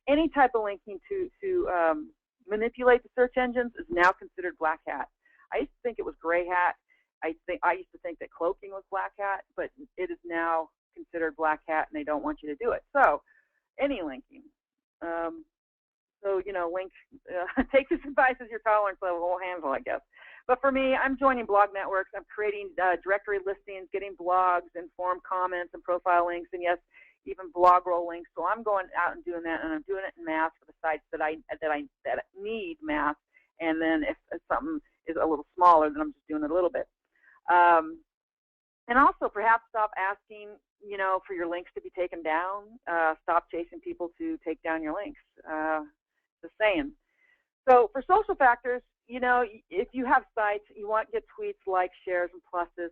any type of linking to manipulate the search engines is now considered black hat. I used to think it was gray hat. I used to think that cloaking was black hat, but it is now considered black hat, and they don't want you to do it. So, any linking. Link, take this advice as your tolerance level will handle, I guess. But for me, I'm joining blog networks. I'm creating directory listings, getting blogs and forum comments and profile links, and yes, even blog roll links. So I'm going out and doing that, and I'm doing it in mass for the sites that need mass. And then if something is a little smaller, then I'm just doing it a little bit. And also perhaps stop asking, for your links to be taken down. Stop chasing people to take down your links. Just saying. So for social factors, if you have sites, you want to get tweets, likes, shares, and pluses.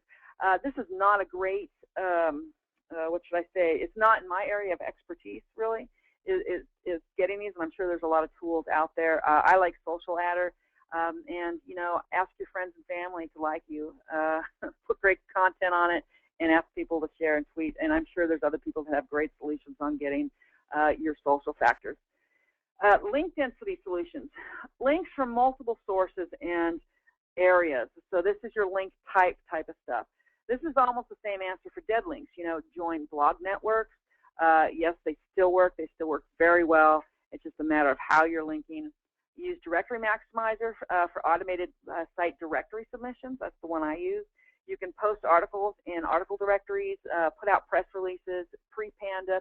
This is not a great, what should I say? It's not in my area of expertise, really, is getting these. And I'm sure there's a lot of tools out there. I like Social Adder. And, ask your friends and family to like you. Put great content on it and ask people to share and tweet. And I'm sure there's other people that have great solutions on getting your social factors. Link density solutions. Links from multiple sources and areas. So this is your link type of stuff. This is almost the same answer for dead links. Join blog networks. Yes, they still work. They still work very well. It's just a matter of how you're linking. Use Directory Maximizer for automated site directory submissions. That's the one I use. You can post articles in article directories, put out press releases, pre-Panda,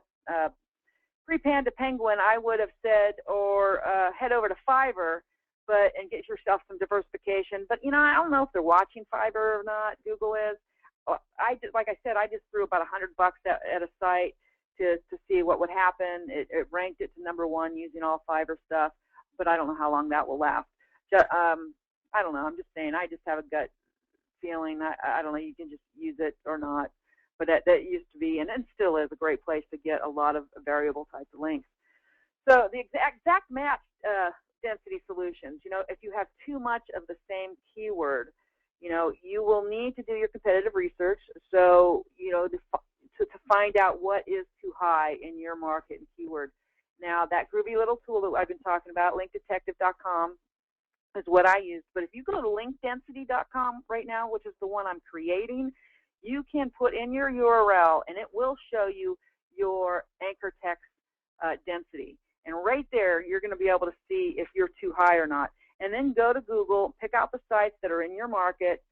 Penguin, I would have said, or head over to Fiverr, and get yourself some diversification. But, I don't know if they're watching Fiverr or not. Google is. Like I said, I just threw about $100 at a site to see what would happen. It ranked it to #1 using all Fiverr stuff. But I don't know how long that will last. I don't know. I'm just saying. I just have a gut feeling. I don't know. You can just use it or not. But that used to be, and still is, a great place to get a lot of variable types of links. So the exact match density solutions. If you have too much of the same keyword, you will need to do your competitive research. So to find out what is too high in your market and keyword. Now, that groovy little tool that I've been talking about, linkdetective.com, is what I use. But if you go to linkdensity.com right now, which is the one I'm creating, you can put in your URL, and it will show you your anchor text density. And right there, you're going to be able to see if you're too high or not. And then go to Google, pick out the sites that are in your market,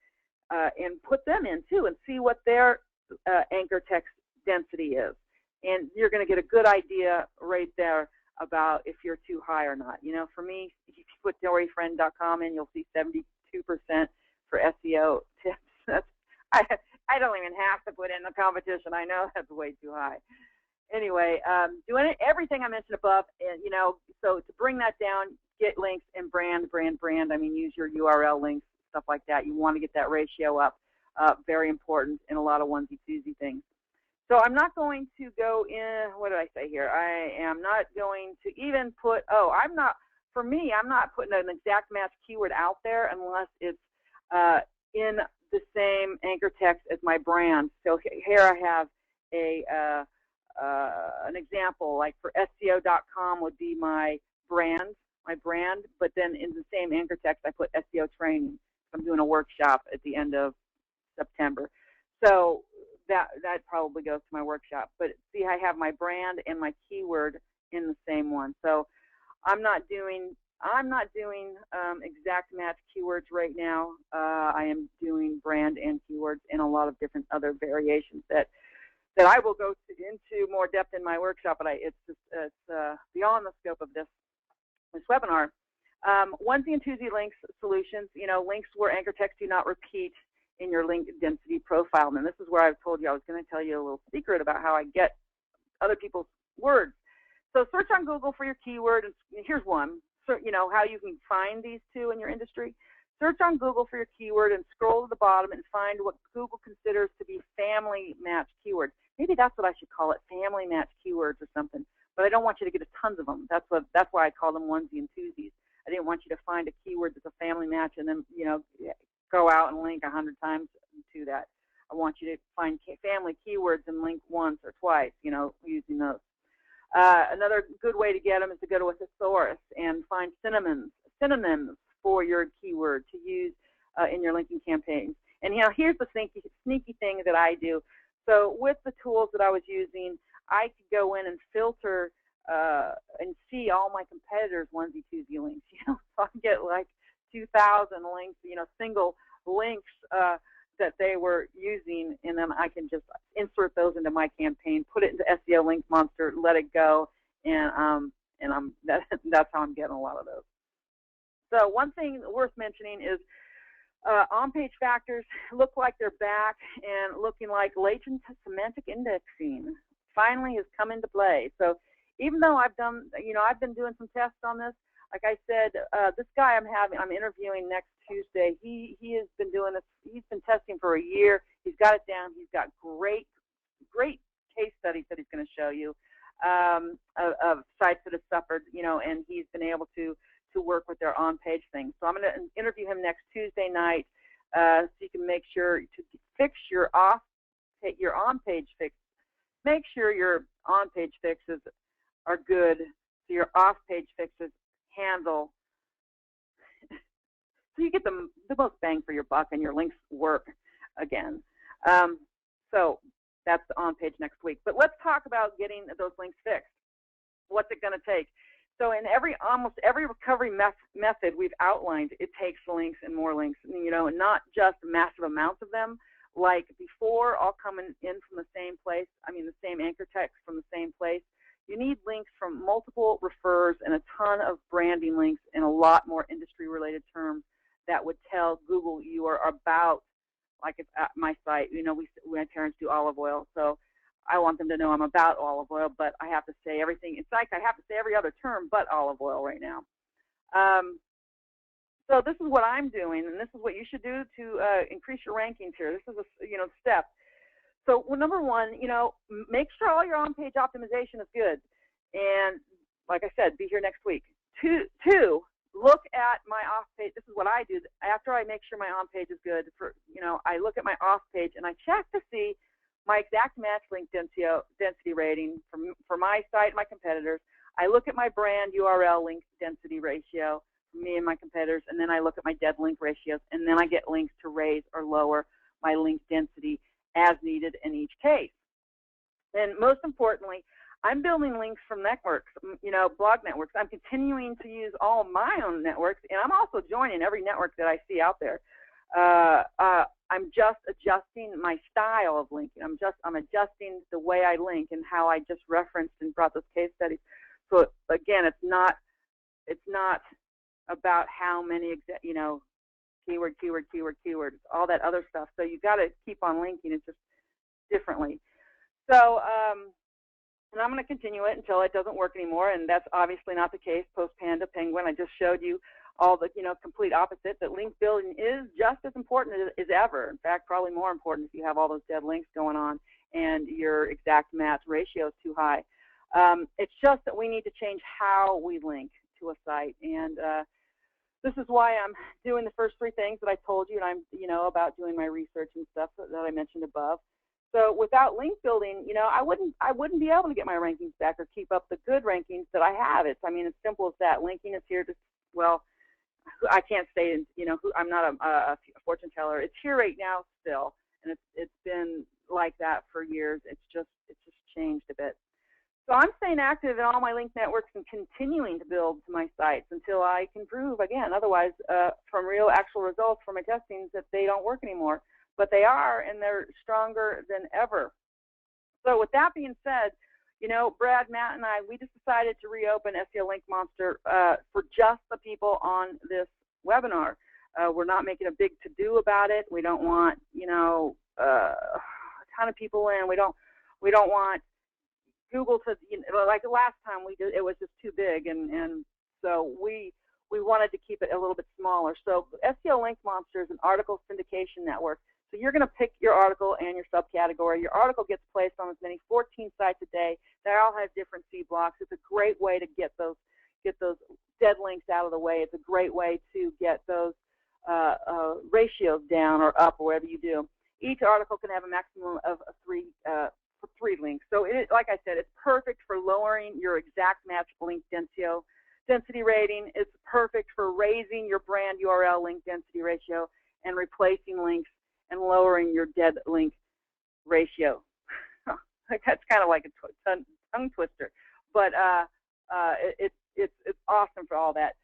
and put them in, too, and see what their anchor text density is. And you're going to get a good idea right there about if you're too high or not. For me, if you put doryfriend.com in, you'll see 72% for SEO tips. I don't even have to put in the competition. I know that's way too high. Anyway, doing everything I mentioned above, and so to bring that down, get links and brand. I mean, use your URL links, stuff like that. You want to get that ratio up. Very important in a lot of onesie-twosie things. So I'm not going to go in, what did I say here? I am not going to even put, for me, I'm not putting an exact match keyword out there unless it's in the same anchor text as my brand. So here I have an example, like for SEO.com would be my brand, but then in the same anchor text I put SEO training. I'm doing a workshop at the end of September. So that probably goes to my workshop. But see, I have my brand and my keyword in the same one. So I'm not doing exact match keywords right now. I am doing brand and keywords and a lot of different other variations that I will go into more depth in my workshop. But it's beyond the scope of this webinar. Onesie and twosie links solutions. Links where anchor text do not repeat in your link density profile. And this is where I've told you I was going to tell you a little secret about how I get other people's words. So search on Google for your keyword. And here's one. So, how you can find these two in your industry. Search on Google for your keyword and scroll to the bottom and find what Google considers to be family match keywords. Maybe that's what I should call it, family match keywords or something. But I don't want you to get tons of them. That's why I call them onesie and twosies. I didn't want you to find a keyword that's a family match and then go out and link 100 times to that. I want you to find family keywords and link once or twice, using those. Another good way to get them is to go to a thesaurus and find synonyms for your keyword to use in your linking campaigns. And here's the sneaky thing that I do. So with the tools that I was using, I could go in and filter and see all my competitors' onesie twosie links. So I get like 2,000 links, single links that they were using, and then I can just insert those into my campaign, put it into SEO Link Monster, let it go, and that's how I'm getting a lot of those. So one thing worth mentioning is on-page factors look like they're back and looking like latent semantic indexing finally has come into play. So even though I've been doing some tests on this, like I said, this guy I'm interviewing next Tuesday, he has been doing this, he's been testing for a year, he's got it down, he's got great case studies that he's going to show you of sites that have suffered, and he's been able to work with their on-page things. So I'm going to interview him next Tuesday night so you can make sure to fix your on-page fix. Make sure your on-page fixes are good so your off-page fixes handle so you get the most bang for your buck and your links work again. So that's the on-page next week. But let's talk about getting those links fixed. What's it going to take? So in almost every recovery method we've outlined, it takes links and more links, and not just massive amounts of them, like before, all coming in from the same place, the same anchor text from the same place. You need links from multiple refers and a ton of branding links and a lot more industry-related terms that would tell Google you are about, like it's at my site, my parents do olive oil, so I want them to know I'm about olive oil, but I have to say everything. In fact, I have to say every other term but olive oil right now. So this is what I'm doing, and this is what you should do to increase your rankings here. This is a step. So number one, make sure all your on-page optimization is good, and like I said, be here next week. Two, look at my off-page. This is what I do after I make sure my on-page is good. I look at my off-page and I check to see my exact match link density rating for my site and my competitors. I look at my brand URL link density ratio for me and my competitors, and then I look at my dead link ratios, and then I get links to raise or lower my link density as needed in each case. And most importantly, I'm building links from networks, blog networks. I'm continuing to use all my own networks, and I'm also joining every network that I see out there. I'm just adjusting my style of linking. I'm adjusting the way I link and how I just referenced and brought those case studies. So again, it's not about how many keyword, all that other stuff. So you got to keep on linking it just differently. So and I'm going to continue it until it doesn't work anymore, and that's obviously not the case. Post-Panda, Penguin, I just showed you all the complete opposite, that link building is just as important as ever. In fact, probably more important if you have all those dead links going on and your exact match ratio is too high. It's just that we need to change how we link to a site, and this is why I'm doing the first 3 things that I told you, and I'm, about doing my research and stuff that I mentioned above. So without link building, I wouldn't be able to get my rankings back or keep up the good rankings that I have. It's simple as that. Linking is here to, well, I can't say, I'm not a fortune teller. It's here right now still, and it's been like that for years. It's just changed a bit. So I'm staying active in all my link networks and continuing to build to my sites until I can prove again, otherwise, from real actual results from my testings, that they don't work anymore. But they are, and they're stronger than ever. So with that being said, Brad, Matt, and I, we just decided to reopen SEO Link Monster for just the people on this webinar. We're not making a big to-do about it. We don't want, a ton of people in. We don't want Google to, like the last time we did, it was just too big, and so we wanted to keep it a little bit smaller. So SEO Link Monster is an article syndication network. So you're going to pick your article and your subcategory. Your article gets placed on as many 14 sites a day. They all have different seed blocks. It's a great way to get those dead links out of the way. It's a great way to get those ratios down or up, or whatever you do. Each article can have a maximum of 3 links. So like I said, it's perfect for lowering your exact match link density rating. It's perfect for raising your brand URL link density ratio and replacing links and lowering your dead link ratio. That's kind of like a tongue twister, but it's awesome for all that.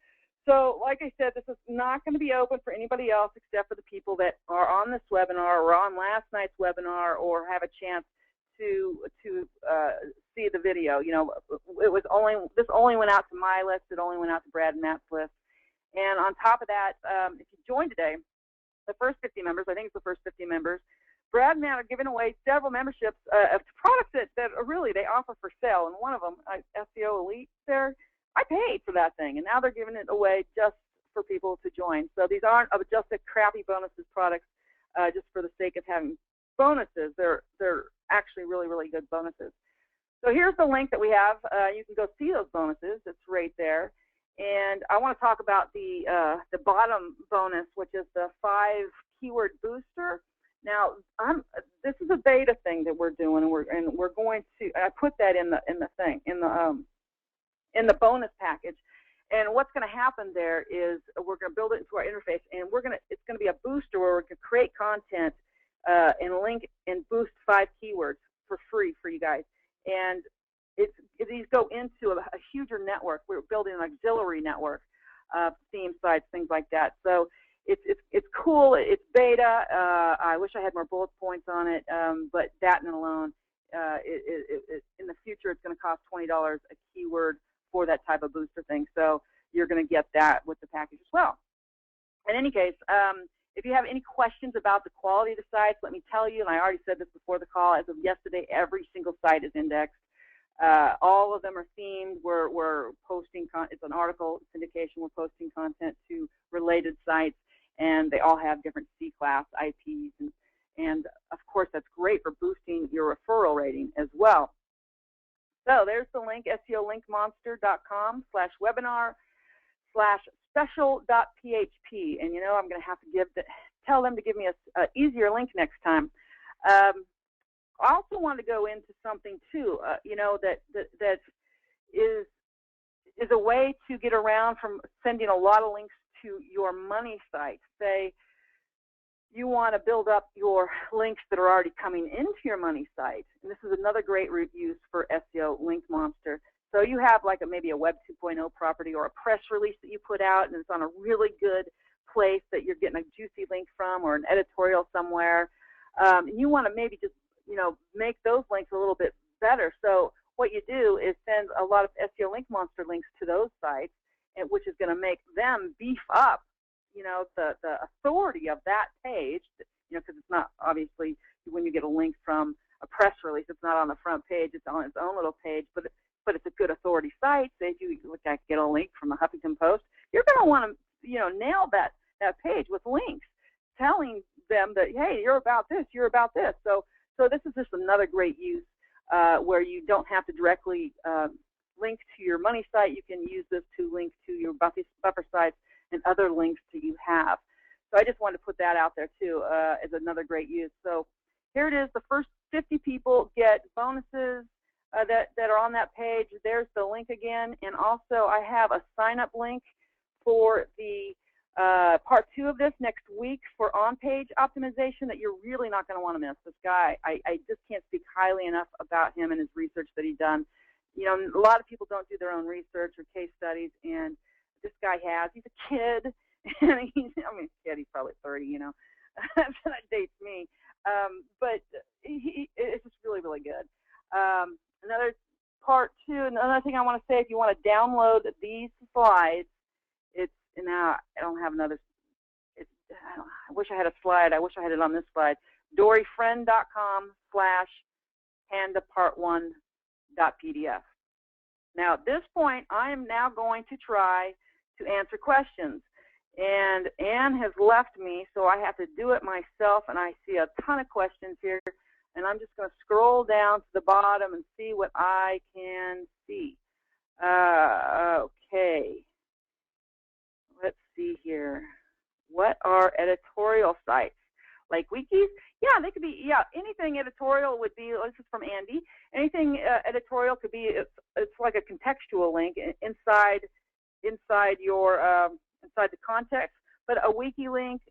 So like I said, this is not going to be open for anybody else except for the people that are on this webinar or on last night's webinar or have a chance to see the video. This only went out to my list. It only went out to Brad and Matt's list. And on top of that, if you join today, the first 50 members, I think it's the first 50 members, Brad and Matt are giving away several memberships of products that are really they offer for sale. And one of them, SEO Elite, I paid for that thing, and now they're giving it away just for people to join. So these aren't just a crappy bonuses products just for the sake of having bonuses. They're actually really, really good bonuses. So here's the link that we have. You can go see those bonuses. It's right there. And I want to talk about the bottom bonus, which is the 5 keyword booster. Now, this is a beta thing that we're doing, and we're going to. I put that in the bonus package. And what's going to happen there is we're going to build it into our interface, and it's going to be a booster where we can create content and link and boost 5 keywords for free for you guys. And these go into a huger network. We're building an auxiliary network, theme sites, things like that. So it's cool. It's beta. I wish I had more bullet points on it, but that and alone, in the future, it's going to cost $20 a keyword for that type of booster thing. So you're going to get that with the package as well. In any case, if you have any questions about the quality of the sites, let me tell you, and I already said this before the call, as of yesterday, every single site is indexed. All of them are themed. We're posting, it's an article syndication. We're posting content to related sites, and they all have different C-class IPs. And of course, that's great for boosting your referral rating as well. So there's the link, seolinkmonster.com/webinar/special.php. And I'm going to have to tell them to give me a easier link next time. I also want to go into something too, that is a way to get around from sending a lot of links to your money site. Say you want to build up your links that are already coming into your money site, and this is another great use for SEO Link Monster. So you have like maybe a Web 2.0 property or a press release that you put out, and it's on a really good place that you're getting a juicy link from, or an editorial somewhere. And you want to maybe just make those links a little bit better. So what you do is send a lot of SEO Link Monster links to those sites, which is going to make them beef up, the authority of that page, because it's not, obviously, when you get a link from a press release, it's not on the front page, it's on its own little page, but it's a good authority site. Say if you get a link from the Huffington Post, you're going to want to, nail that page with links, telling them that, hey, you're about this, you're about this. So So this is just another great use where you don't have to directly link to your money site. You can use this to link to your buffer sites and other links that you have. So I just wanted to put that out there too as another great use. So here it is. The first 50 people get bonuses that are on that page. There's the link again. And also I have a sign-up link for the part 2 of this next week for on-page optimization that you're really not going to want to miss. This guy, I just can't speak highly enough about him and his research that he's done. You know, a lot of people don't do their own research or case studies, and this guy has. He's a kid, and he's probably 30, you know. That dates me. But it's just really, really good. Another part 2, another thing I want to say, if you want to download these slides, now I don't have another. I wish I had a slide. I wish I had it on this slide. doryfriend.com/pandapart1.pdf. Now at this point, I am now going to try to answer questions. And Anne has left me, so I have to do it myself. And I see a ton of questions here. And I'm just going to scroll down to the bottom and see what I can see. Okay. Let's see here. What are editorial sites? Like wikis? Yeah, they could be, anything editorial would be, this is from Andy, anything editorial could be, it's like a contextual link inside your, inside the context. But a wiki link,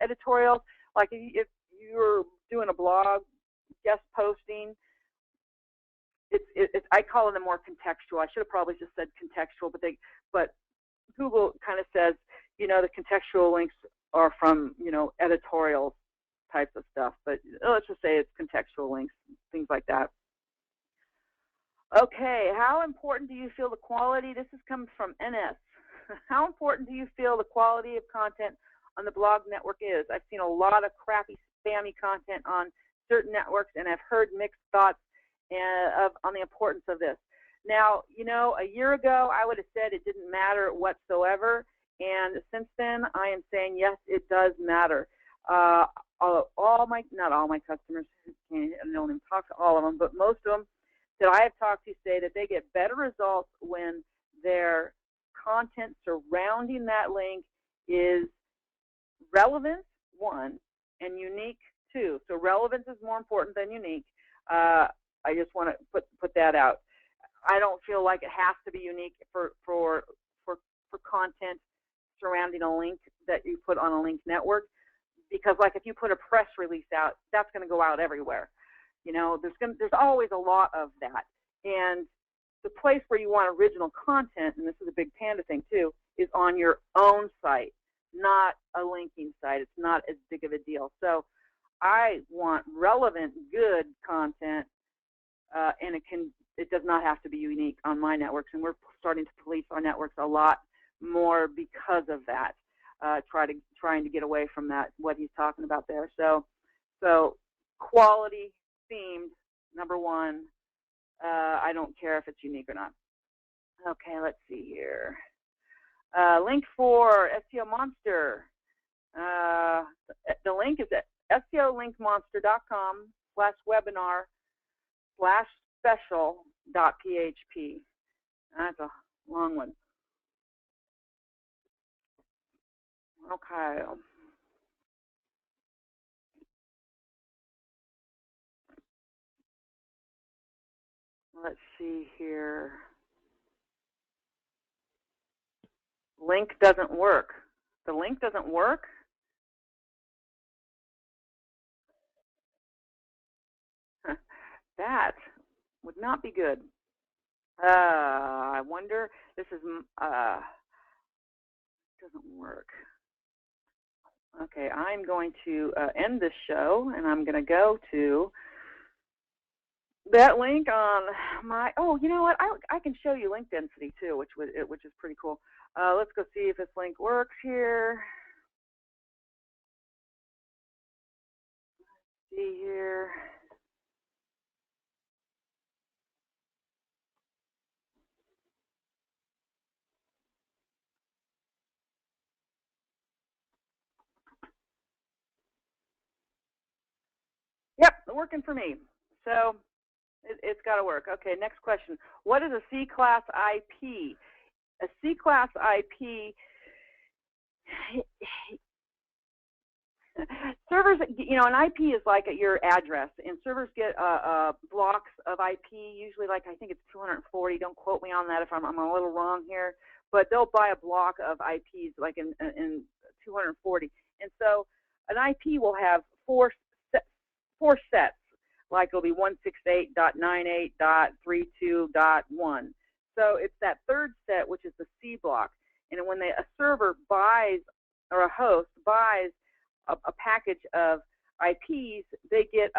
editorial, like if you're doing a blog, guest posting, I call them more contextual. I should have probably just said contextual, but Google kind of says, you know, the contextual links are from, you know, editorial types of stuff. But let's just say it's contextual links, things like that. Okay, how important do you feel the quality? This is coming from NS. How important do you feel the quality of content on the blog network is? I've seen a lot of crappy, spammy content on certain networks, and I've heard mixed thoughts on the importance of this. Now, you know, a year ago, I would have said it didn't matter whatsoever. And since then, I am saying, yes, it does matter. Not all my customers, I don't even talk to all of them, but most of them that I have talked to say that they get better results when their content surrounding that link is relevant, 1, and unique, 2. So relevance is more important than unique. I just want to put that out. I don't feel like it has to be unique for content surrounding a link that you put on a link network, because like if you put a press release out, that's going to go out everywhere. You know, there's always a lot of that. And the place where you want original content, and this is a big Panda thing too, is on your own site, not a linking site. It's not as big of a deal. So I want relevant, good content, and it does not have to be unique on my networks, and we're starting to police our networks a lot more because of that, trying to get away from that, what he's talking about there. So quality themed, number 1. I don't care if it's unique or not. Okay, let's see here. Link for SEO Monster. The link is at SEOlinkmonster.com/webinar/special.php. That's a long one. Okay. Let's see here. Link doesn't work. The link doesn't work? That would not be good. I wonder, this is, doesn't work. Okay, I'm going to end this show, and I'm going to go to that link on my, oh, you know what, I can show you link density too, which is pretty cool. Let's go see if this link works here. Let's see here. Yep, working for me. So it's got to work. Okay, next question. What is a C-class IP? A C-class IP, servers, an IP is like your address, and servers get blocks of IP, usually like I think it's 240. Don't quote me on that if I'm a little wrong here, but they'll buy a block of IPs like in 240. And so an IP will have four sets, like it'll be 168.98.32.1. So it's that third set, which is the C block. And when a server buys, or a host buys a package of IPs, they get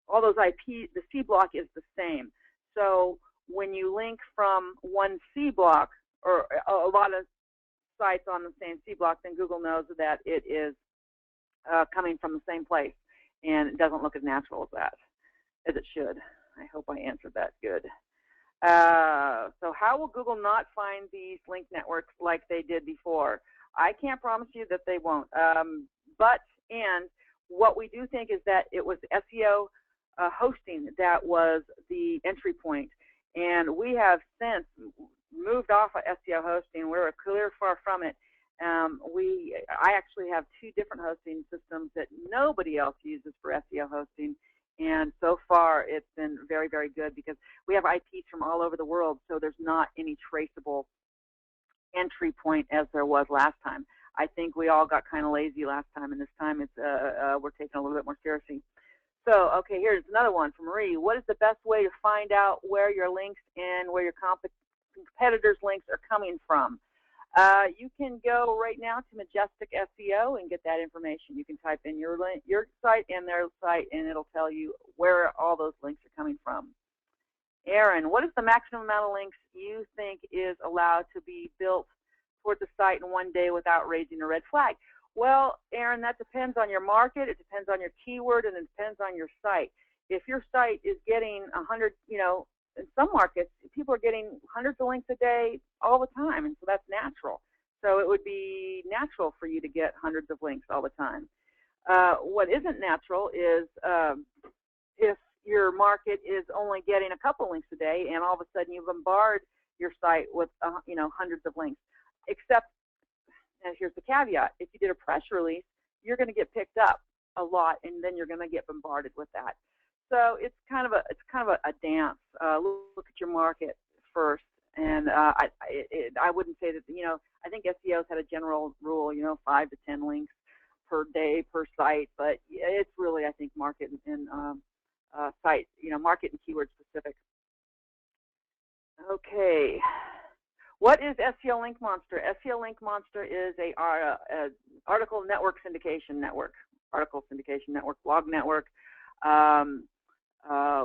all those IPs. The C block is the same. So when you link from one C block, or a lot of sites on the same C block, then Google knows that it is coming from the same place, and it doesn't look as natural as it should. I hope I answered that good. So how will Google not find these link networks like they did before? I can't promise you that they won't. And what we do think is that it was SEO hosting that was the entry point. And we have since moved off of SEO hosting. We're clear far from it. I actually have 2 different hosting systems that nobody else uses for SEO hosting. And so far, it's been very, very good because we have IPs from all over the world, so there's not any traceable entry point as there was last time. I think we all got kind of lazy last time, and this time it's we're taking a little bit more seriously. So, okay, here's another one from Marie. What is the best way to find out where your links and where your competitors' links are coming from? You can go right now to Majestic SEO and get that information. You can type in your site and their site, and it'll tell you where all those links are coming from. Aaron, what is the maximum amount of links you think is allowed to be built towards a site in one day without raising a red flag? Well, Aaron, that depends on your market, it depends on your keyword, and it depends on your site. If your site is getting 100, in some markets, people are getting hundreds of links a day all the time, and so that's natural. So it would be natural for you to get hundreds of links all the time. What isn't natural is if your market is only getting a couple links a day, and all of a sudden you bombard your site with hundreds of links. Except, and here's the caveat: if you did a press release, you're going to get picked up a lot, and then you're going to get bombarded with that. So it's kind of a dance. Look at your market first, and I wouldn't say that I think SEO's had a general rule, 5 to 10 links per day per site, but it's really, I think, market and site, market and keyword specific. Okay, what is SEO Link Monster? SEO Link Monster is a article network syndication network, blog network.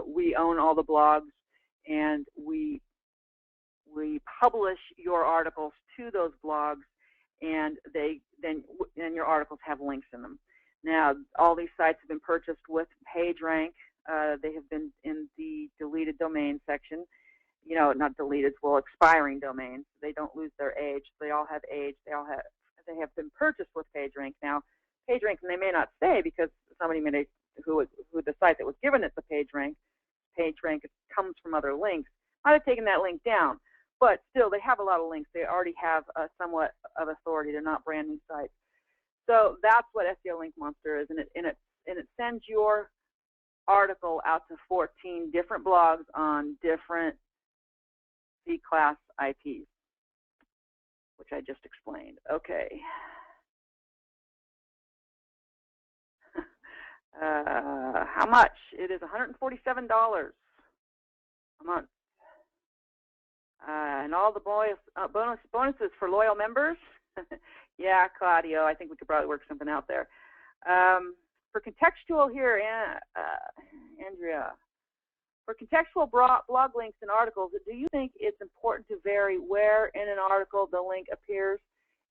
We own all the blogs, and we publish your articles to those blogs, and then your articles have links in them. Now, all these sites have been purchased with PageRank. They have been in the deleted domain section. Not deleted, well, expiring domains. They don't lose their age. They all have age. They have been purchased with PageRank. Now, PageRank, and they may not say because somebody who the site that was given it the PageRank comes from other links, might have taken that link down. But still, they have a lot of links. They already have somewhat of authority. They're not brand new sites. So that's what SEO Link Monster is, and it sends your article out to 14 different blogs on different C-class IPs, which I just explained. Okay. How much? It is $147 a month. And all the bonuses for loyal members. Yeah, Claudio, I think we could probably work something out there. For contextual here, Andrea, for contextual blog links and articles, do you think it's important to vary where in an article the link appears?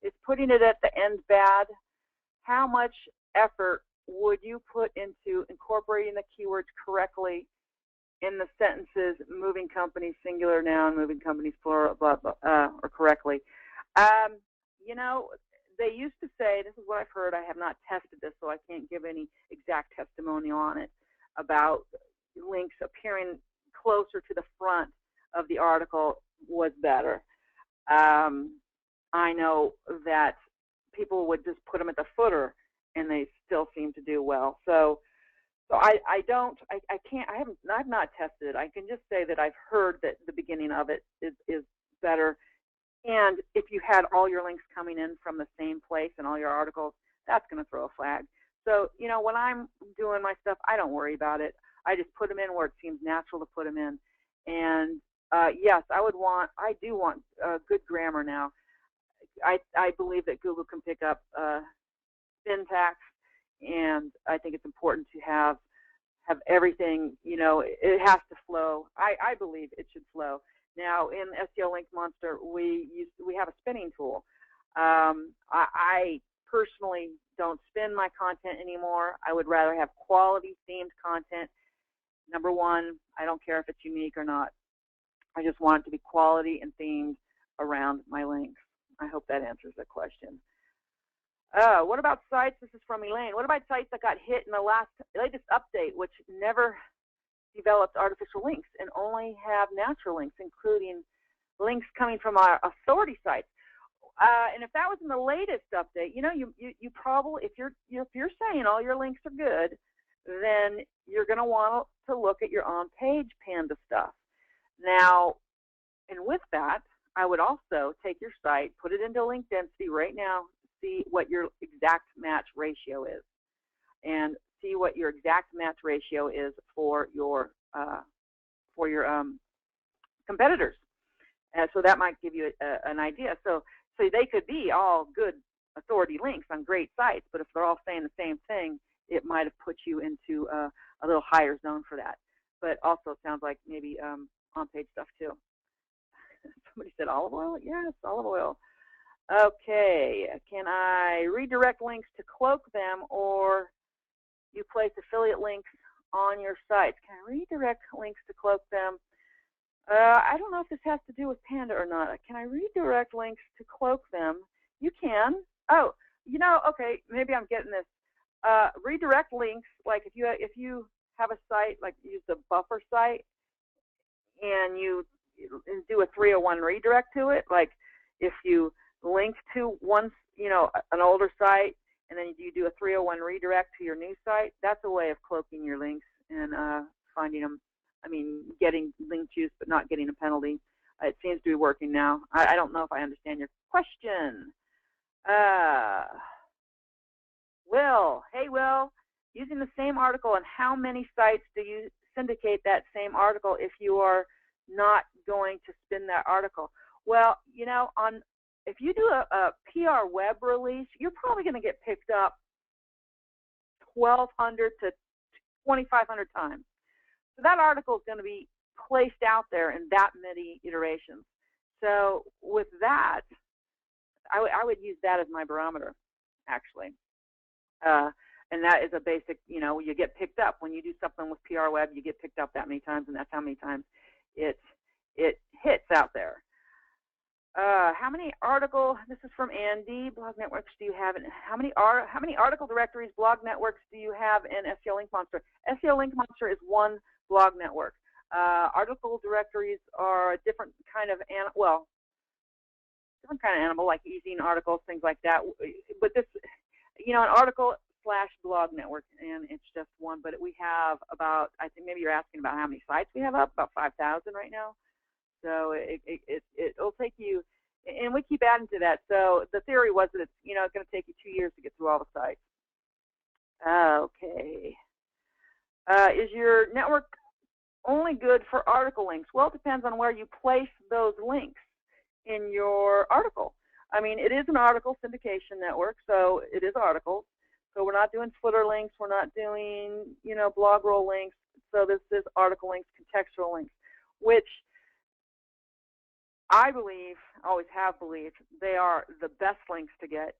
Is putting it at the end bad? How much effort would you put into incorporating the keywords correctly in the sentences, moving companies singular noun, moving companies plural, blah, blah, or correctly? they used to say, this is what I've heard, I have not tested this, so I can't give any exact testimonial on it, about links appearing closer to the front of the article was better. I know that people would just put them at the footer and they still seem to do well. So I've not tested it. I can just say that I've heard that the beginning of it is better. And if you had all your links coming in from the same place and all your articles, that's going to throw a flag. So, you know, when I'm doing my stuff, I don't worry about it. I just put them in where it seems natural to put them in. And yes, I do want good grammar now. I believe that Google can pick up syntax, and I think it's important to have everything, you know, it has to flow. I believe it should flow. Now, in SEO Link Monster, we have a spinning tool. I personally don't spin my content anymore. I would rather have quality themed content. Number one, I don't care if it's unique or not. I just want it to be quality and themed around my links. I hope that answers the question. What about sites? This is from Elaine. What about sites that got hit in the latest update, which never developed artificial links and only have natural links, including links coming from our authority sites? And if that was in the latest update, you know, you probably, if you're saying all your links are good, then you're going to want to look at your on-page Panda stuff. Now, and with that, I would also take your site, put it into link density right now, see what your exact match ratio is, and see what your exact match ratio is for your competitors. So that might give you an idea. So they could be all good authority links on great sites, but if they're all saying the same thing, it might have put you into a little higher zone for that. But also sounds like maybe on-page stuff too. Somebody said olive oil? Yes, olive oil. Okay, can I redirect links to cloak them, or you place affiliate links on your sites? Can I redirect links to cloak them? I don't know if this has to do with Panda or not. Can I redirect links to cloak them? You can. Oh, you know, okay, maybe I'm getting this. Redirect links, like if you have a site, like use the buffer site, and you do a 301 redirect to it, like if you link to one, you know, an older site, and then you do a 301 redirect to your new site, that's a way of cloaking your links and finding them. I mean, getting link juice but not getting a penalty. It seems to be working now. I don't know if I understand your question. Will, hey Will, using the same article, and how many sites do you syndicate that same article if you are not going to spin that article? Well, you know, if you do a PR web release, you're probably going to get picked up 1,200 to 2,500 times. So that article is going to be placed out there in that many iterations. So with that, I would use that as my barometer, actually. And that is a basic, you know, you get picked up. When you do something with PR Web, you get picked up that many times, and that's how many times it hits out there. How many article, this is from Andy, blog networks do you have? How many article directories, blog networks do you have in SEO Link Monster? SEO Link Monster is one blog network. Article directories are a different kind of different kind of animal, like easing articles, things like that. But this, you know, an article / blog network, and it's just one. But we have about, I think maybe you're asking about how many sites we have up, about 5,000 right now. So it'll take you, and we keep adding to that. So the theory was that it's, you know, it's going to take you 2 years to get through all the sites. Okay. Is your network only good for article links? Well, it depends on where you place those links in your article. I mean, it is an article syndication network, so it is articles. So we're not doing footer links. We're not doing, you know, blog roll links. So this is article links, contextual links, which I believe, always have believed, they are the best links to get.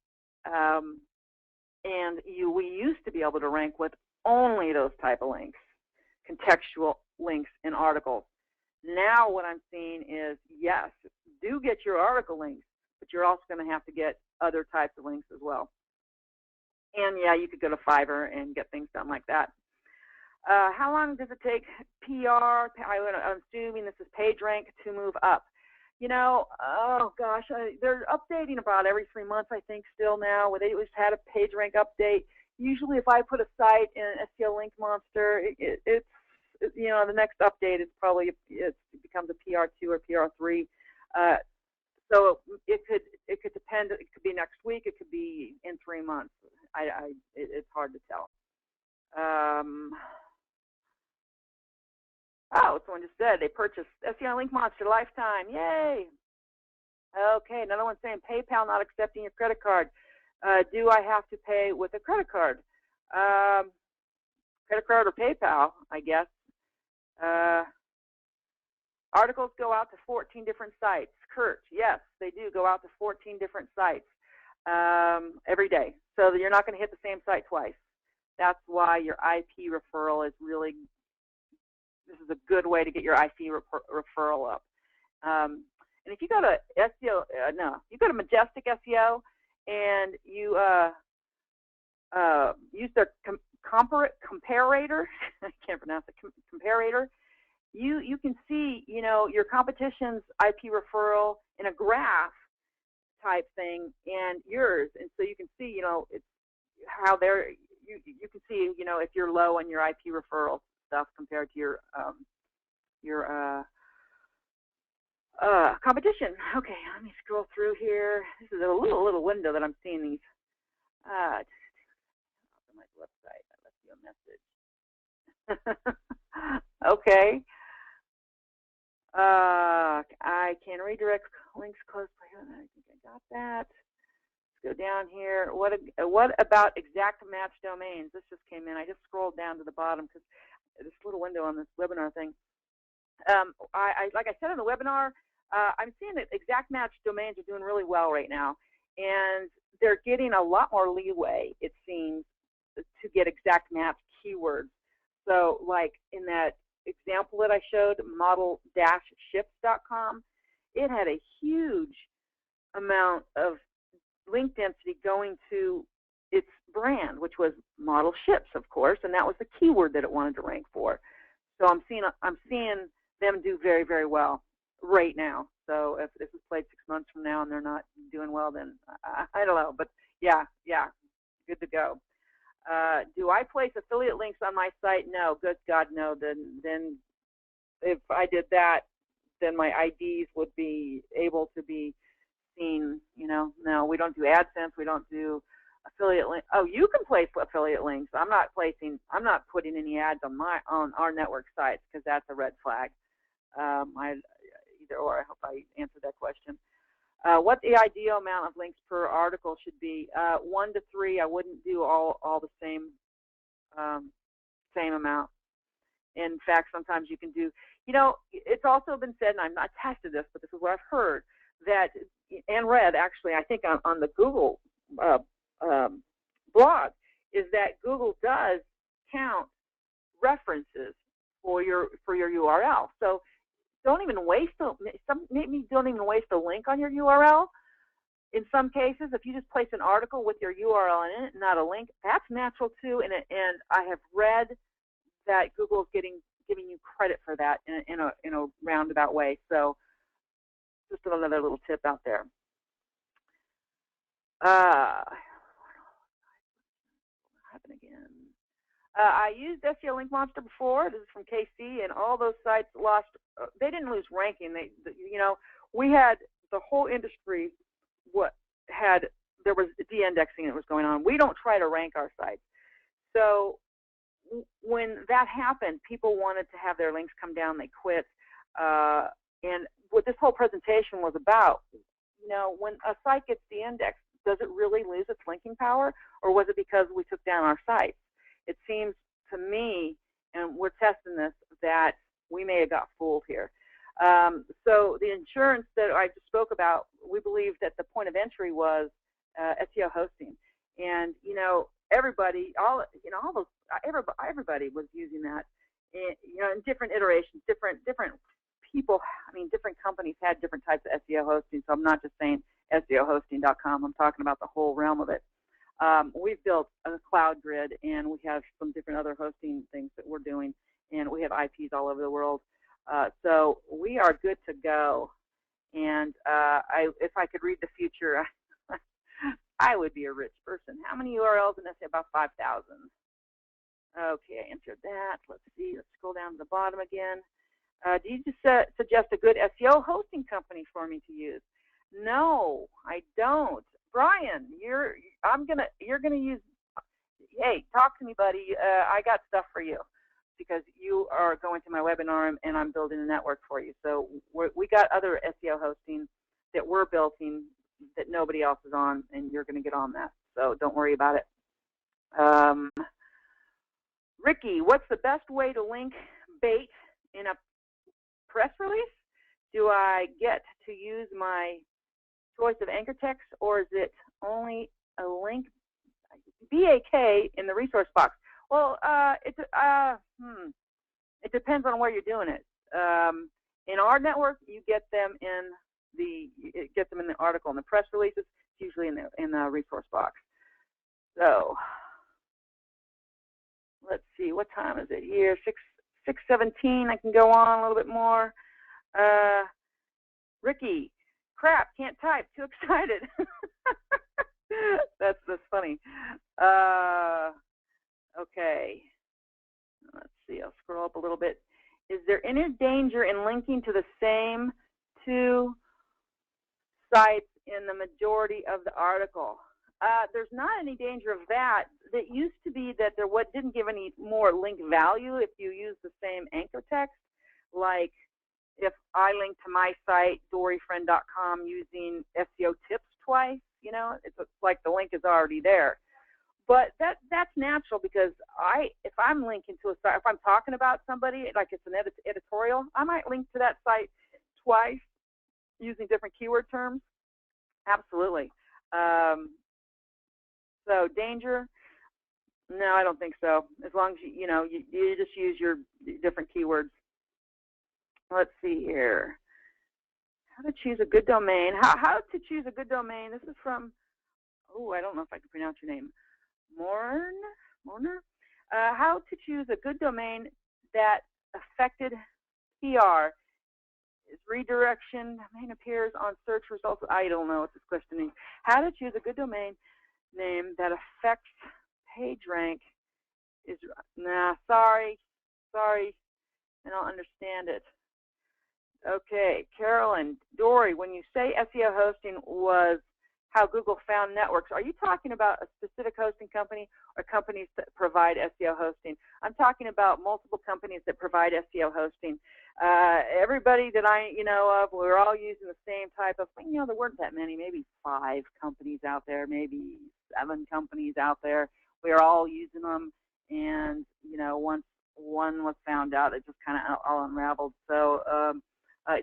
And we used to be able to rank with only those type of links, contextual links in articles. Now what I'm seeing is, yes, do get your article links, but you're also going to have to get other types of links as well. And yeah, you could go to Fiverr and get things done like that. How long does it take PR, I'm assuming this is PageRank, to move up? You know, oh gosh, they're updating about every 3 months, I think, still now, where they just had a PageRank update. Usually if I put a site in an SEO Link Monster, it's, you know, the next update is probably, it becomes a PR2 or PR3. So it could depend. It could be next week. It could be in 3 months. It's hard to tell. Oh, someone just said they purchased SEO Link Monster Lifetime. Yay! Okay, another one saying PayPal not accepting your credit card. Do I have to pay with a credit card? Credit card or PayPal, I guess. Articles go out to 14 different sites. Kurt, yes, they do go out to 14 different sites every day. So you're not going to hit the same site twice. That's why your IP referral is really, this is a good way to get your IP referral up. And if you go to SEO, you go to Majestic SEO and you use their comparator, I can't pronounce it, comparator, you can see, you know, your competition's IP referral in a graph type thing and yours, and so you can see, you know, it's how they're, you can see, you know, if you're low on your IP referral stuff compared to your competition. Okay, let me scroll through here. This is a little window that I'm seeing these. On my website, I left you a message. Okay. I can redirect links close by. I think I got that. Let's go down here. What about exact match domains? This just came in. I just scrolled down to the bottom because this little window on this webinar thing. Like I said in the webinar, I'm seeing that exact match domains are doing really well right now, and they're getting a lot more leeway, it seems, to get exact match keywords. So, like in that example that I showed, model-ships.com, it had a huge amount of link density going to its brand, which was model ships, of course, and that was the keyword that it wanted to rank for. So I'm seeing them do very, very well right now. So if this is played 6 months from now and they're not doing well, then I don't know. But yeah, good to go. Do I place affiliate links on my site? No, good God, no. Then if I did that, then my IDs would be able to be seen. You know, no, we don't do AdSense. We don't do affiliate links. Oh, you can place affiliate links. I'm not putting any ads on our network sites because that's a red flag. Either or. I hope I answered that question. What the ideal amount of links per article should be? 1 to 3. I wouldn't do all the same amount. In fact, sometimes you can do, you know, it's also been said, and I've not tested this, but this is what I've heard, that, and read actually, I think on the Google blog, is that Google does count references for your URL. So don't even waste maybe don't even waste a link on your URL. In some cases, if you just place an article with your URL in it, not a link, that's natural too. And I have read that Google is giving you credit for that in a roundabout way. So just another little tip out there. Happen again. I used SEO Link Monster before. This is from KC, and all those sites lost. They didn't lose ranking. You know, we had the whole industry. There was de-indexing that was going on. We don't try to rank our sites. So when that happened, people wanted to have their links come down. They quit. And what this whole presentation was about, you know, when a site gets de-indexed, does it really lose its linking power, or was it because we took down our sites? It seems to me, and we're testing this, that we may have got fooled here. So the insurance that I just spoke about, we believe that the point of entry was SEO hosting, and you know, everybody was using that, you know, in different iterations, different people. I mean, different companies had different types of SEO hosting. So I'm not just saying SEOhosting.com. I'm talking about the whole realm of it. We've built a cloud grid, and we have some different other hosting things that we're doing, and we have IPs all over the world. So we are good to go. And if I could read the future, I would be a rich person. How many URLs? And I say about 5,000. Okay, I entered that. Let's see. Let's scroll down to the bottom again. Do you just suggest a good SEO hosting company for me to use? No, I don't. Brian, you're gonna use. Hey, talk to me, buddy. I got stuff for you because you are going to my webinar and I'm building a network for you. So we got other SEO hosting that we're building that nobody else is on, and you're going to get on that. So don't worry about it. Ricky, what's the best way to link bait in a press release? Do I get to use my choice of anchor text, or is it only a link BAK in the resource box? Well, it depends on where you're doing it. In our network, you get them in the article. In the press releases, it's usually in the resource box. So let's see, what time is it here? 6:17. I can go on a little bit more. Ricky, crap, can't type. Too excited. That's funny. Okay. Let's see. I'll scroll up a little bit. Is there any danger in linking to the same two sites in the majority of the article? There's not any danger of that. It used to be that there didn't give any more link value if you use the same anchor text. Like if I link to my site, doryfriend.com, using SEO tips twice, it's like the link is already there. But that's natural because if I'm linking to a site, if I'm talking about somebody, like it's an editorial, I might link to that site twice using different keyword terms. Absolutely. So danger? No, I don't think so. As long as you just use your different keywords. Let's see here. How to choose a good domain. How to choose a good domain. This is from, I don't know if I can pronounce your name. Morner? How to choose a good domain that affected PR. Is redirection domain appears on search results? I don't know what this question means. How to choose a good domain name that affects page rank is, sorry, I don't understand it. Okay, Carolyn, Dory, when you say SEO hosting was how Google found networks, are you talking about a specific hosting company or companies that provide SEO hosting? I'm talking about multiple companies that provide SEO hosting. Everybody that I of, we're all using the same type of, there weren't that many, maybe 5 companies out there, maybe 7 companies out there. We are all using them, and once one was found out, it just kind of all unraveled. So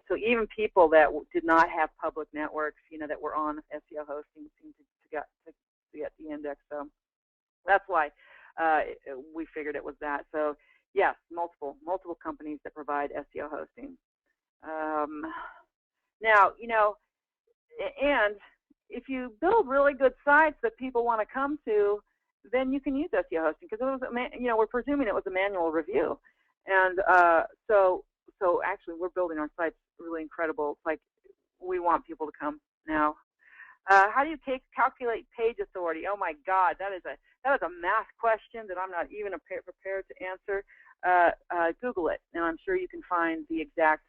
so even people that did not have public networks, that were on SEO hosting seemed to get the index. So that's why we figured it was that. So yes, multiple companies that provide SEO hosting. Now, and if you build really good sites that people want to come to, then you can use SEO hosting because it was, we're presuming it was a manual review, and so actually we're building our sites really incredible. It's like we want people to come now. How do you calculate page authority? Oh my God, that is a math question that I'm not even prepared to answer. Google it, and I'm sure you can find the exact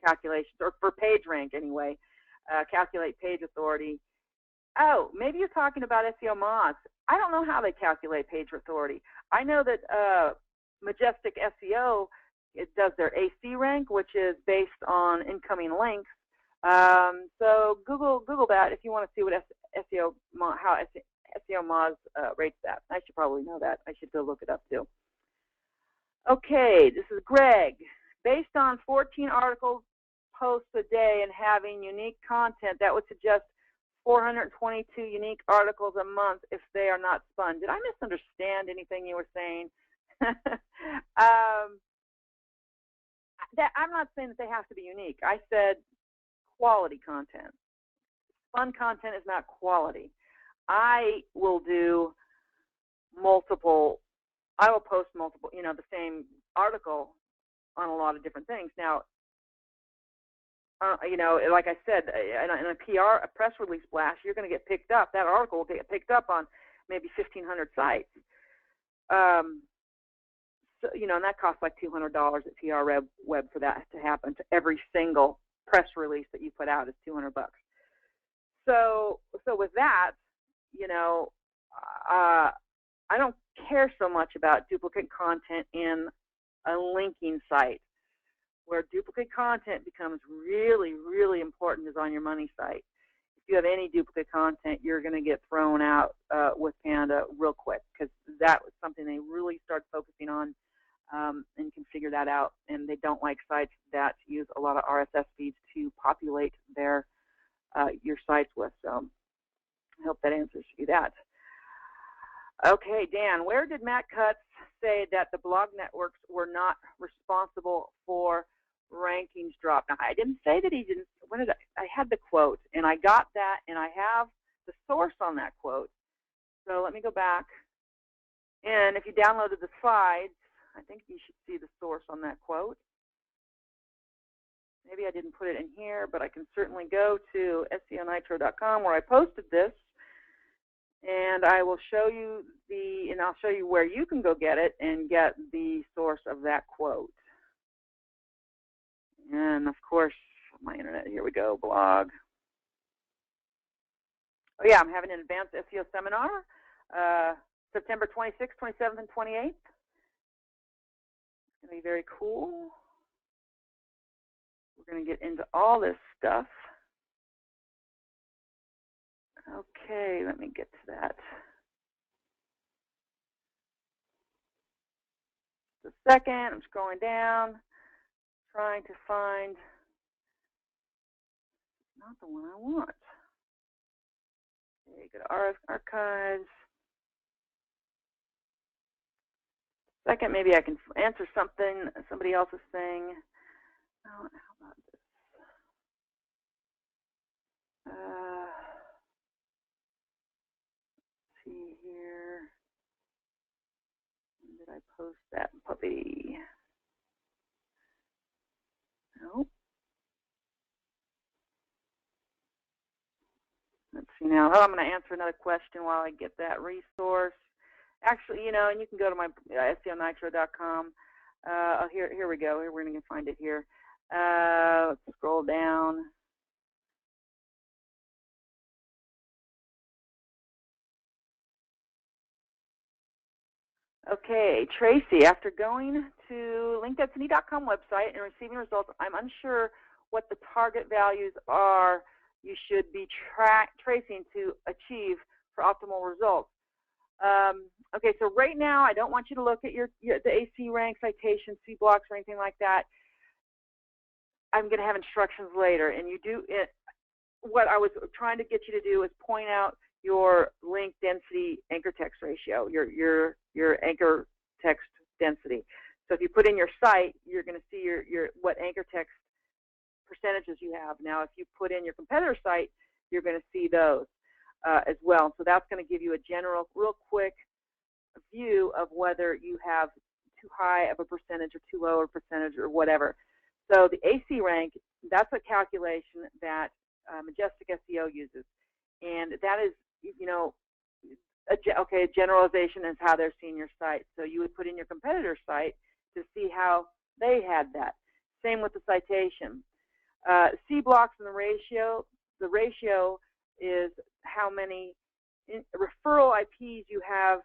calculations, or for page rank anyway. Calculate page authority. Oh, maybe you're talking about SEO Moz. I don't know how they calculate page authority. I know that Majestic SEO, it does their AC rank, which is based on incoming links. So Google that if you want to see what how SEO Moz rates that. I should probably know that. I should go look it up too. Okay, this is Greg. Based on 14 articles posts a day and having unique content, that would suggest 422 unique articles a month if they are not spun. Did I misunderstand anything you were saying? I'm not saying that they have to be unique. I said quality content. fun content is not quality. I will do multiple, I will post multiple, the same article on a lot of different things. Now, like I said, in a PR, a press release blast, you're going to get picked up. That article will get picked up on maybe 1,500 sites. So, and that costs like $200 at PR Web for that to happen. To every single press release that you put out is $200. So with that, I don't care so much about duplicate content in a linking site. Where duplicate content becomes really, really important is on your money site. If you have any duplicate content, you're going to get thrown out with Panda real quick, because that was something they really start focusing on and can figure that out. And they don't like sites that use a lot of RSS feeds to populate their your sites with. So I hope that answers you that. Okay, Dan, where did Matt Cutts say that the blog networks were not responsible for rankings drop? Now, I didn't say that he didn't. What did I had the quote, and I got that, and I have the source on that quote. So let me go back. And if you downloaded the slides, I think you should see the source on that quote. Maybe I didn't put it in here, but I can certainly go to SEOnitro.com where I posted this. And I will show you I'll show you where you can go get it and get the source of that quote. And of course, my internet, here we go, blog. Oh yeah, I'm having an advanced SEO seminar, September 26th, 27th, and 28th. It's going to be very cool. We're going to get into all this stuff. Okay, let me get to that. Just a second, I'm scrolling down, trying to find, not the one I want. Okay, go to archives. Second, maybe I can answer something somebody else is saying. Oh, how about this? See here. When did I post that puppy? Nope. Let's see now. Oh, I'm going to answer another question while I get that resource. Actually, and you can go to my SEOnitro.com. Here we go. We're going to find it here. Let's scroll down. Okay, Tracy, after going to linkdensity.com website and receiving results, I'm unsure what the target values are you should be tracing to achieve for optimal results. Okay, so right now, I don't want you to look at the AC rank, citations, C blocks, or anything like that. I'm going to have instructions later, and you do it. What I was trying to get you to do is point out your link density anchor text ratio, your anchor text density. So if you put in your site, you're going to see what anchor text percentages you have. Now, if you put in your competitor site, you're going to see those as well. So that's going to give you a general, real quick view of whether you have too high of a percentage or too low a percentage or whatever. So the AC rank, that's a calculation that Majestic SEO uses, and that is, a generalization is how they're seeing your site. So you would put in your competitor site to see how they had that. Same with the citation. C blocks and the ratio is how many referral IPs you have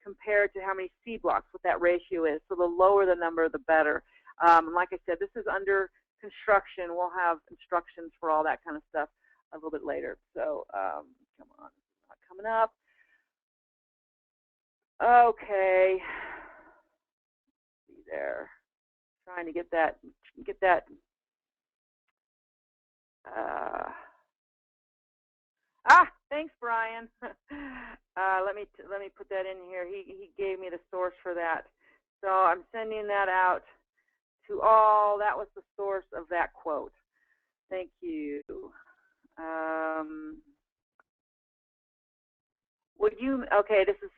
compared to how many C blocks, what that ratio is. So the lower the number, the better. Like I said, this is under construction. We'll have instructions for all that kind of stuff a little bit later. So come on, it's not coming up. Okay, see there. Trying to get that. Thanks, Brian. Let me put that in here. He gave me the source for that, so I'm sending that out to all. That was the source of that quote. Thank you. Okay, this is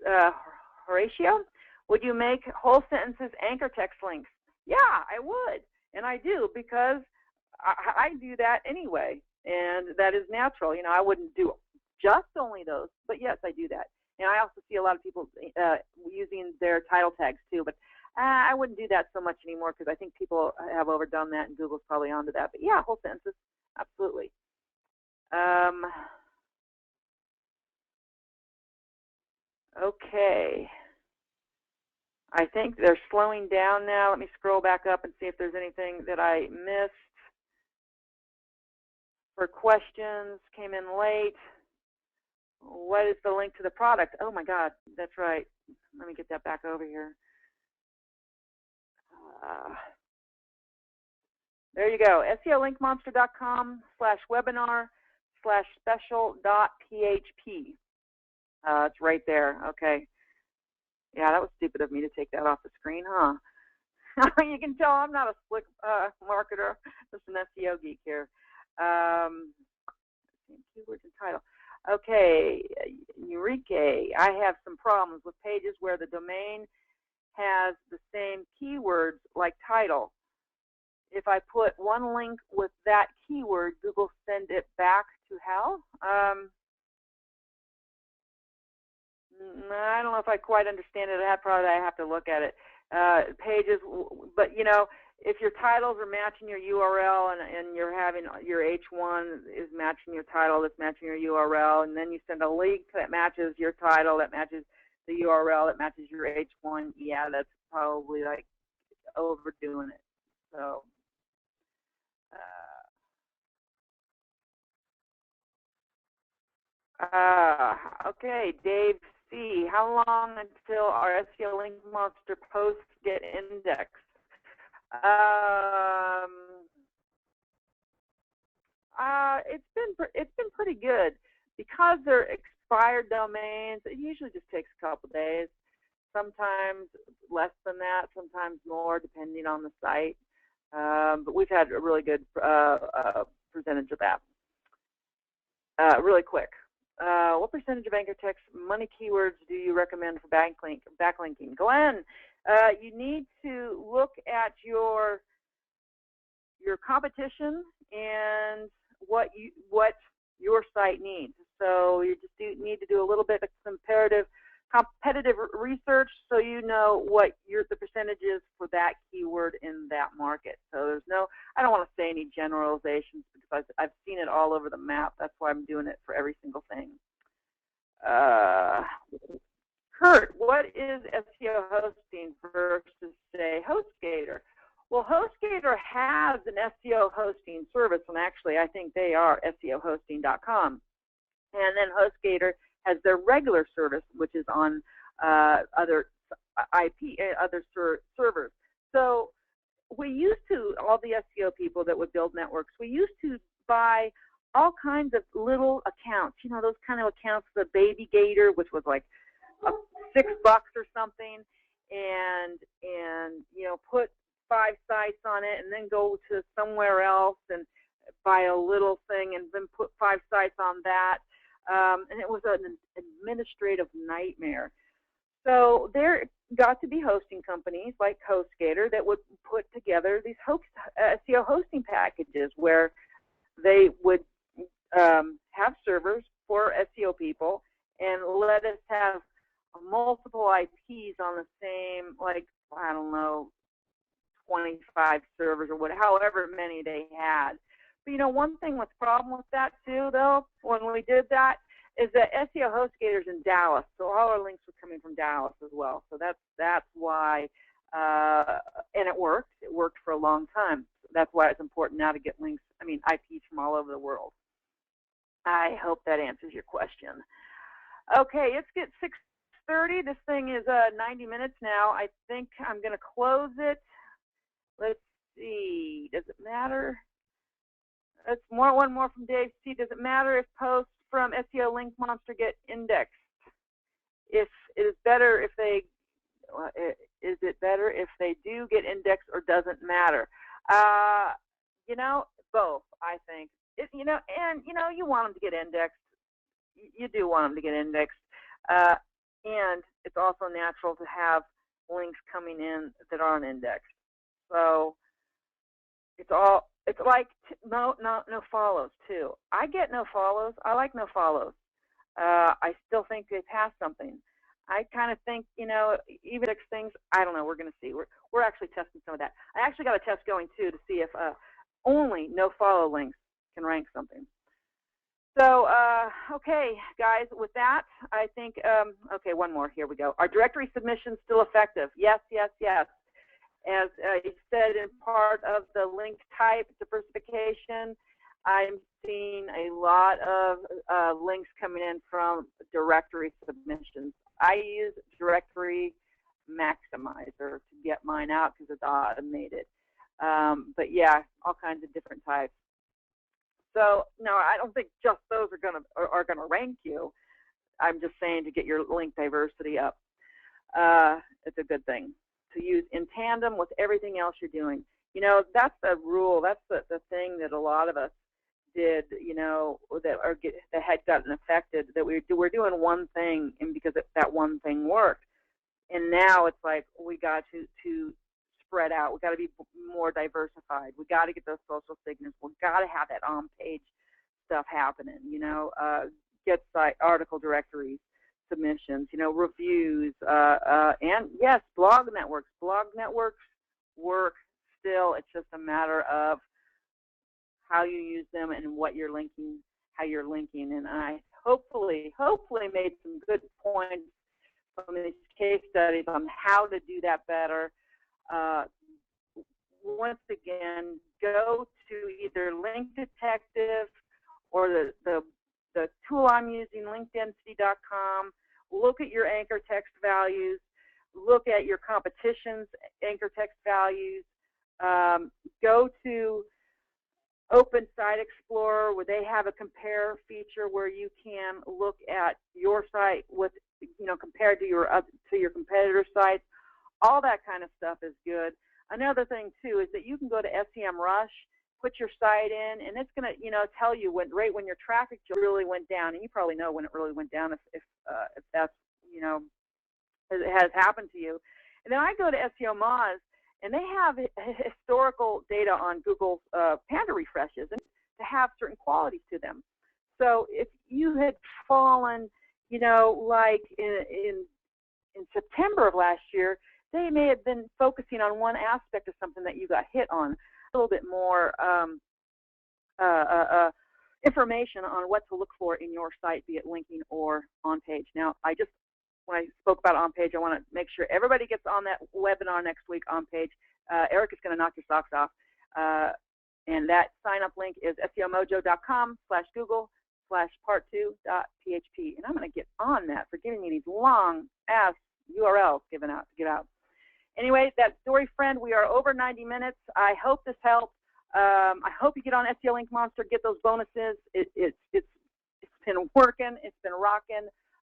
Horatio. Would you make whole sentences anchor text links? Yeah, I would, and I do, because I do that anyway, and that is natural. I wouldn't do just only those, but yes, I do that. And I also see a lot of people using their title tags too, but I wouldn't do that so much anymore, because I think people have overdone that, and Google's probably onto that. But yeah, whole sentences, absolutely. Okay. I think they're slowing down now. Let me scroll back up and see if there's anything that I missed. For questions, came in late. What is the link to the product? Oh my God, that's right. Let me get that back over here. There you go, SEOlinkmonster.com/webinar/special.php. It's right there. Okay. Yeah, that was stupid of me to take that off the screen, huh? You can tell I'm not a slick marketer. Just an SEO geek here. Keywords and title. Okay, Eureka. I have some problems with pages where the domain has the same keywords like title. If I put one link with that keyword, Google send it back to hell? I don't know if I quite understand it. I have to look at it. Pages, but if your titles are matching your URL, and you're having your H1 is matching your title, that's matching your URL, and then you send a link that matches your title, that matches the URL, that matches your H1, yeah, that's probably like overdoing it. So, okay, Dave C. How long until our SEO Link Monster posts get indexed? It's been pretty good, because they're expired domains. It usually just takes a couple days. Sometimes less than that, sometimes more, depending on the site. But we've had a really good percentage of that. Really quick. What percentage of anchor text money keywords do you recommend for backlinking? Glenn, you need to look at your competition and what your site needs. So you just need to do a little bit of competitive research, so you know what the percentage is for that keyword in that market. So I don't want to say any generalizations, because I've seen it all over the map. That's why I'm doing it for every single thing. Kurt, what is SEO hosting versus, say, HostGator? Well, HostGator has an SEO hosting service, and actually I think they are SEOhosting.com. And then HostGator has their regular service, which is on other servers. So we used to, all the SEO people that would build networks, we used to buy all kinds of little accounts, those kind of accounts, the Baby Gator, which was like $6 or something, and put 5 sites on it, and then go to somewhere else and buy a little thing, and then put 5 sites on that. And it was an administrative nightmare. So there got to be hosting companies like HostGator that would put together these SEO hosting packages, where they would have servers for SEO people, and let us have multiple IPs on the same, like, I don't know, 25 servers or however many they had. But one thing with the problem with that too, though, when we did that, is that SEO HostGator's in Dallas, so all our links were coming from Dallas as well. So that's why, and it worked. It worked for a long time. That's why it's important now to get IPs from all over the world. I hope that answers your question. Okay, it's get 6:30. This thing is 90 minutes now. I think I'm going to close it. Let's see. Does it matter? That's one more from Dave C. Does it matter if posts from SEO Link Monster get indexed? If it is better if they, is it better if they do get indexed, or doesn't matter? Both, I think. you know, and you know, you want them to get indexed. You do want them to get indexed, and it's also natural to have links coming in that aren't indexed. So it's like no follows too. I get no follows. I like no follows. I still think they pass something. I kind of think, you know, even things, I don't know, we're going to see. We're actually testing some of that. I actually got a test going too to see if only no follow links can rank something. So, okay, guys, with that, I think, okay, one more. Here we go. Are directory submissions still effective? Yes, yes, yes. As you said in part of the link type diversification, I'm seeing a lot of links coming in from directory submissions. I use Directory Maximizer to get mine out because it's automated. But yeah, all kinds of different types. So no, I don't think just those are gonna rank you. I'm just saying to get your link diversity up. It's a good thing to use in tandem with everything else you're doing. You know, that's the rule. That's the thing that a lot of us did. You know, that had gotten affected. That we're doing one thing, and because that one thing worked, and now it's like we got to spread out. We got to be more diversified. We got to get those social signals. We got to have that on-page stuff happening. You know, get site article directories, submissions. You know, reviews, and yes, blog networks. Blog networks work still. It's just a matter of how you use them and what you're linking, how you're linking. And I hopefully made some good points from these case studies on how to do that better. Once again, go to either Link Detective or the tool I'm using, linkdensity.com. Look at your anchor text values. Look at your competition's anchor text values. Go to Open Site Explorer, where they have a compare feature where you can look at your site with, you know, compared to your competitor sites. All that kind of stuff is good. Another thing too is that you can go to SEMrush, put your site in, and it's going to, you know, tell you right when your traffic really went down, and you probably know when it really went down if that's, you know, it has happened to you. And then I go to SEO Moz, and they have historical data on Google's Panda refreshes, and to have certain qualities to them. So if you had fallen, you know, like in September of last year, they may have been focusing on one aspect of something that you got hit on. A little bit more information on what to look for in your site, be it linking or on page. Now, when I spoke about on page, I want to make sure everybody gets on that webinar next week on page. Eric is going to knock your socks off. And that sign up link is seomojo.com/google/part2.php. And I'm going to get on that for giving me these long ass URLs to get out. Anyway, that story, friend, we are over 90 minutes. I hope this helped. I hope you get on SEO Link Monster, get those bonuses. It's been working. It's been rocking.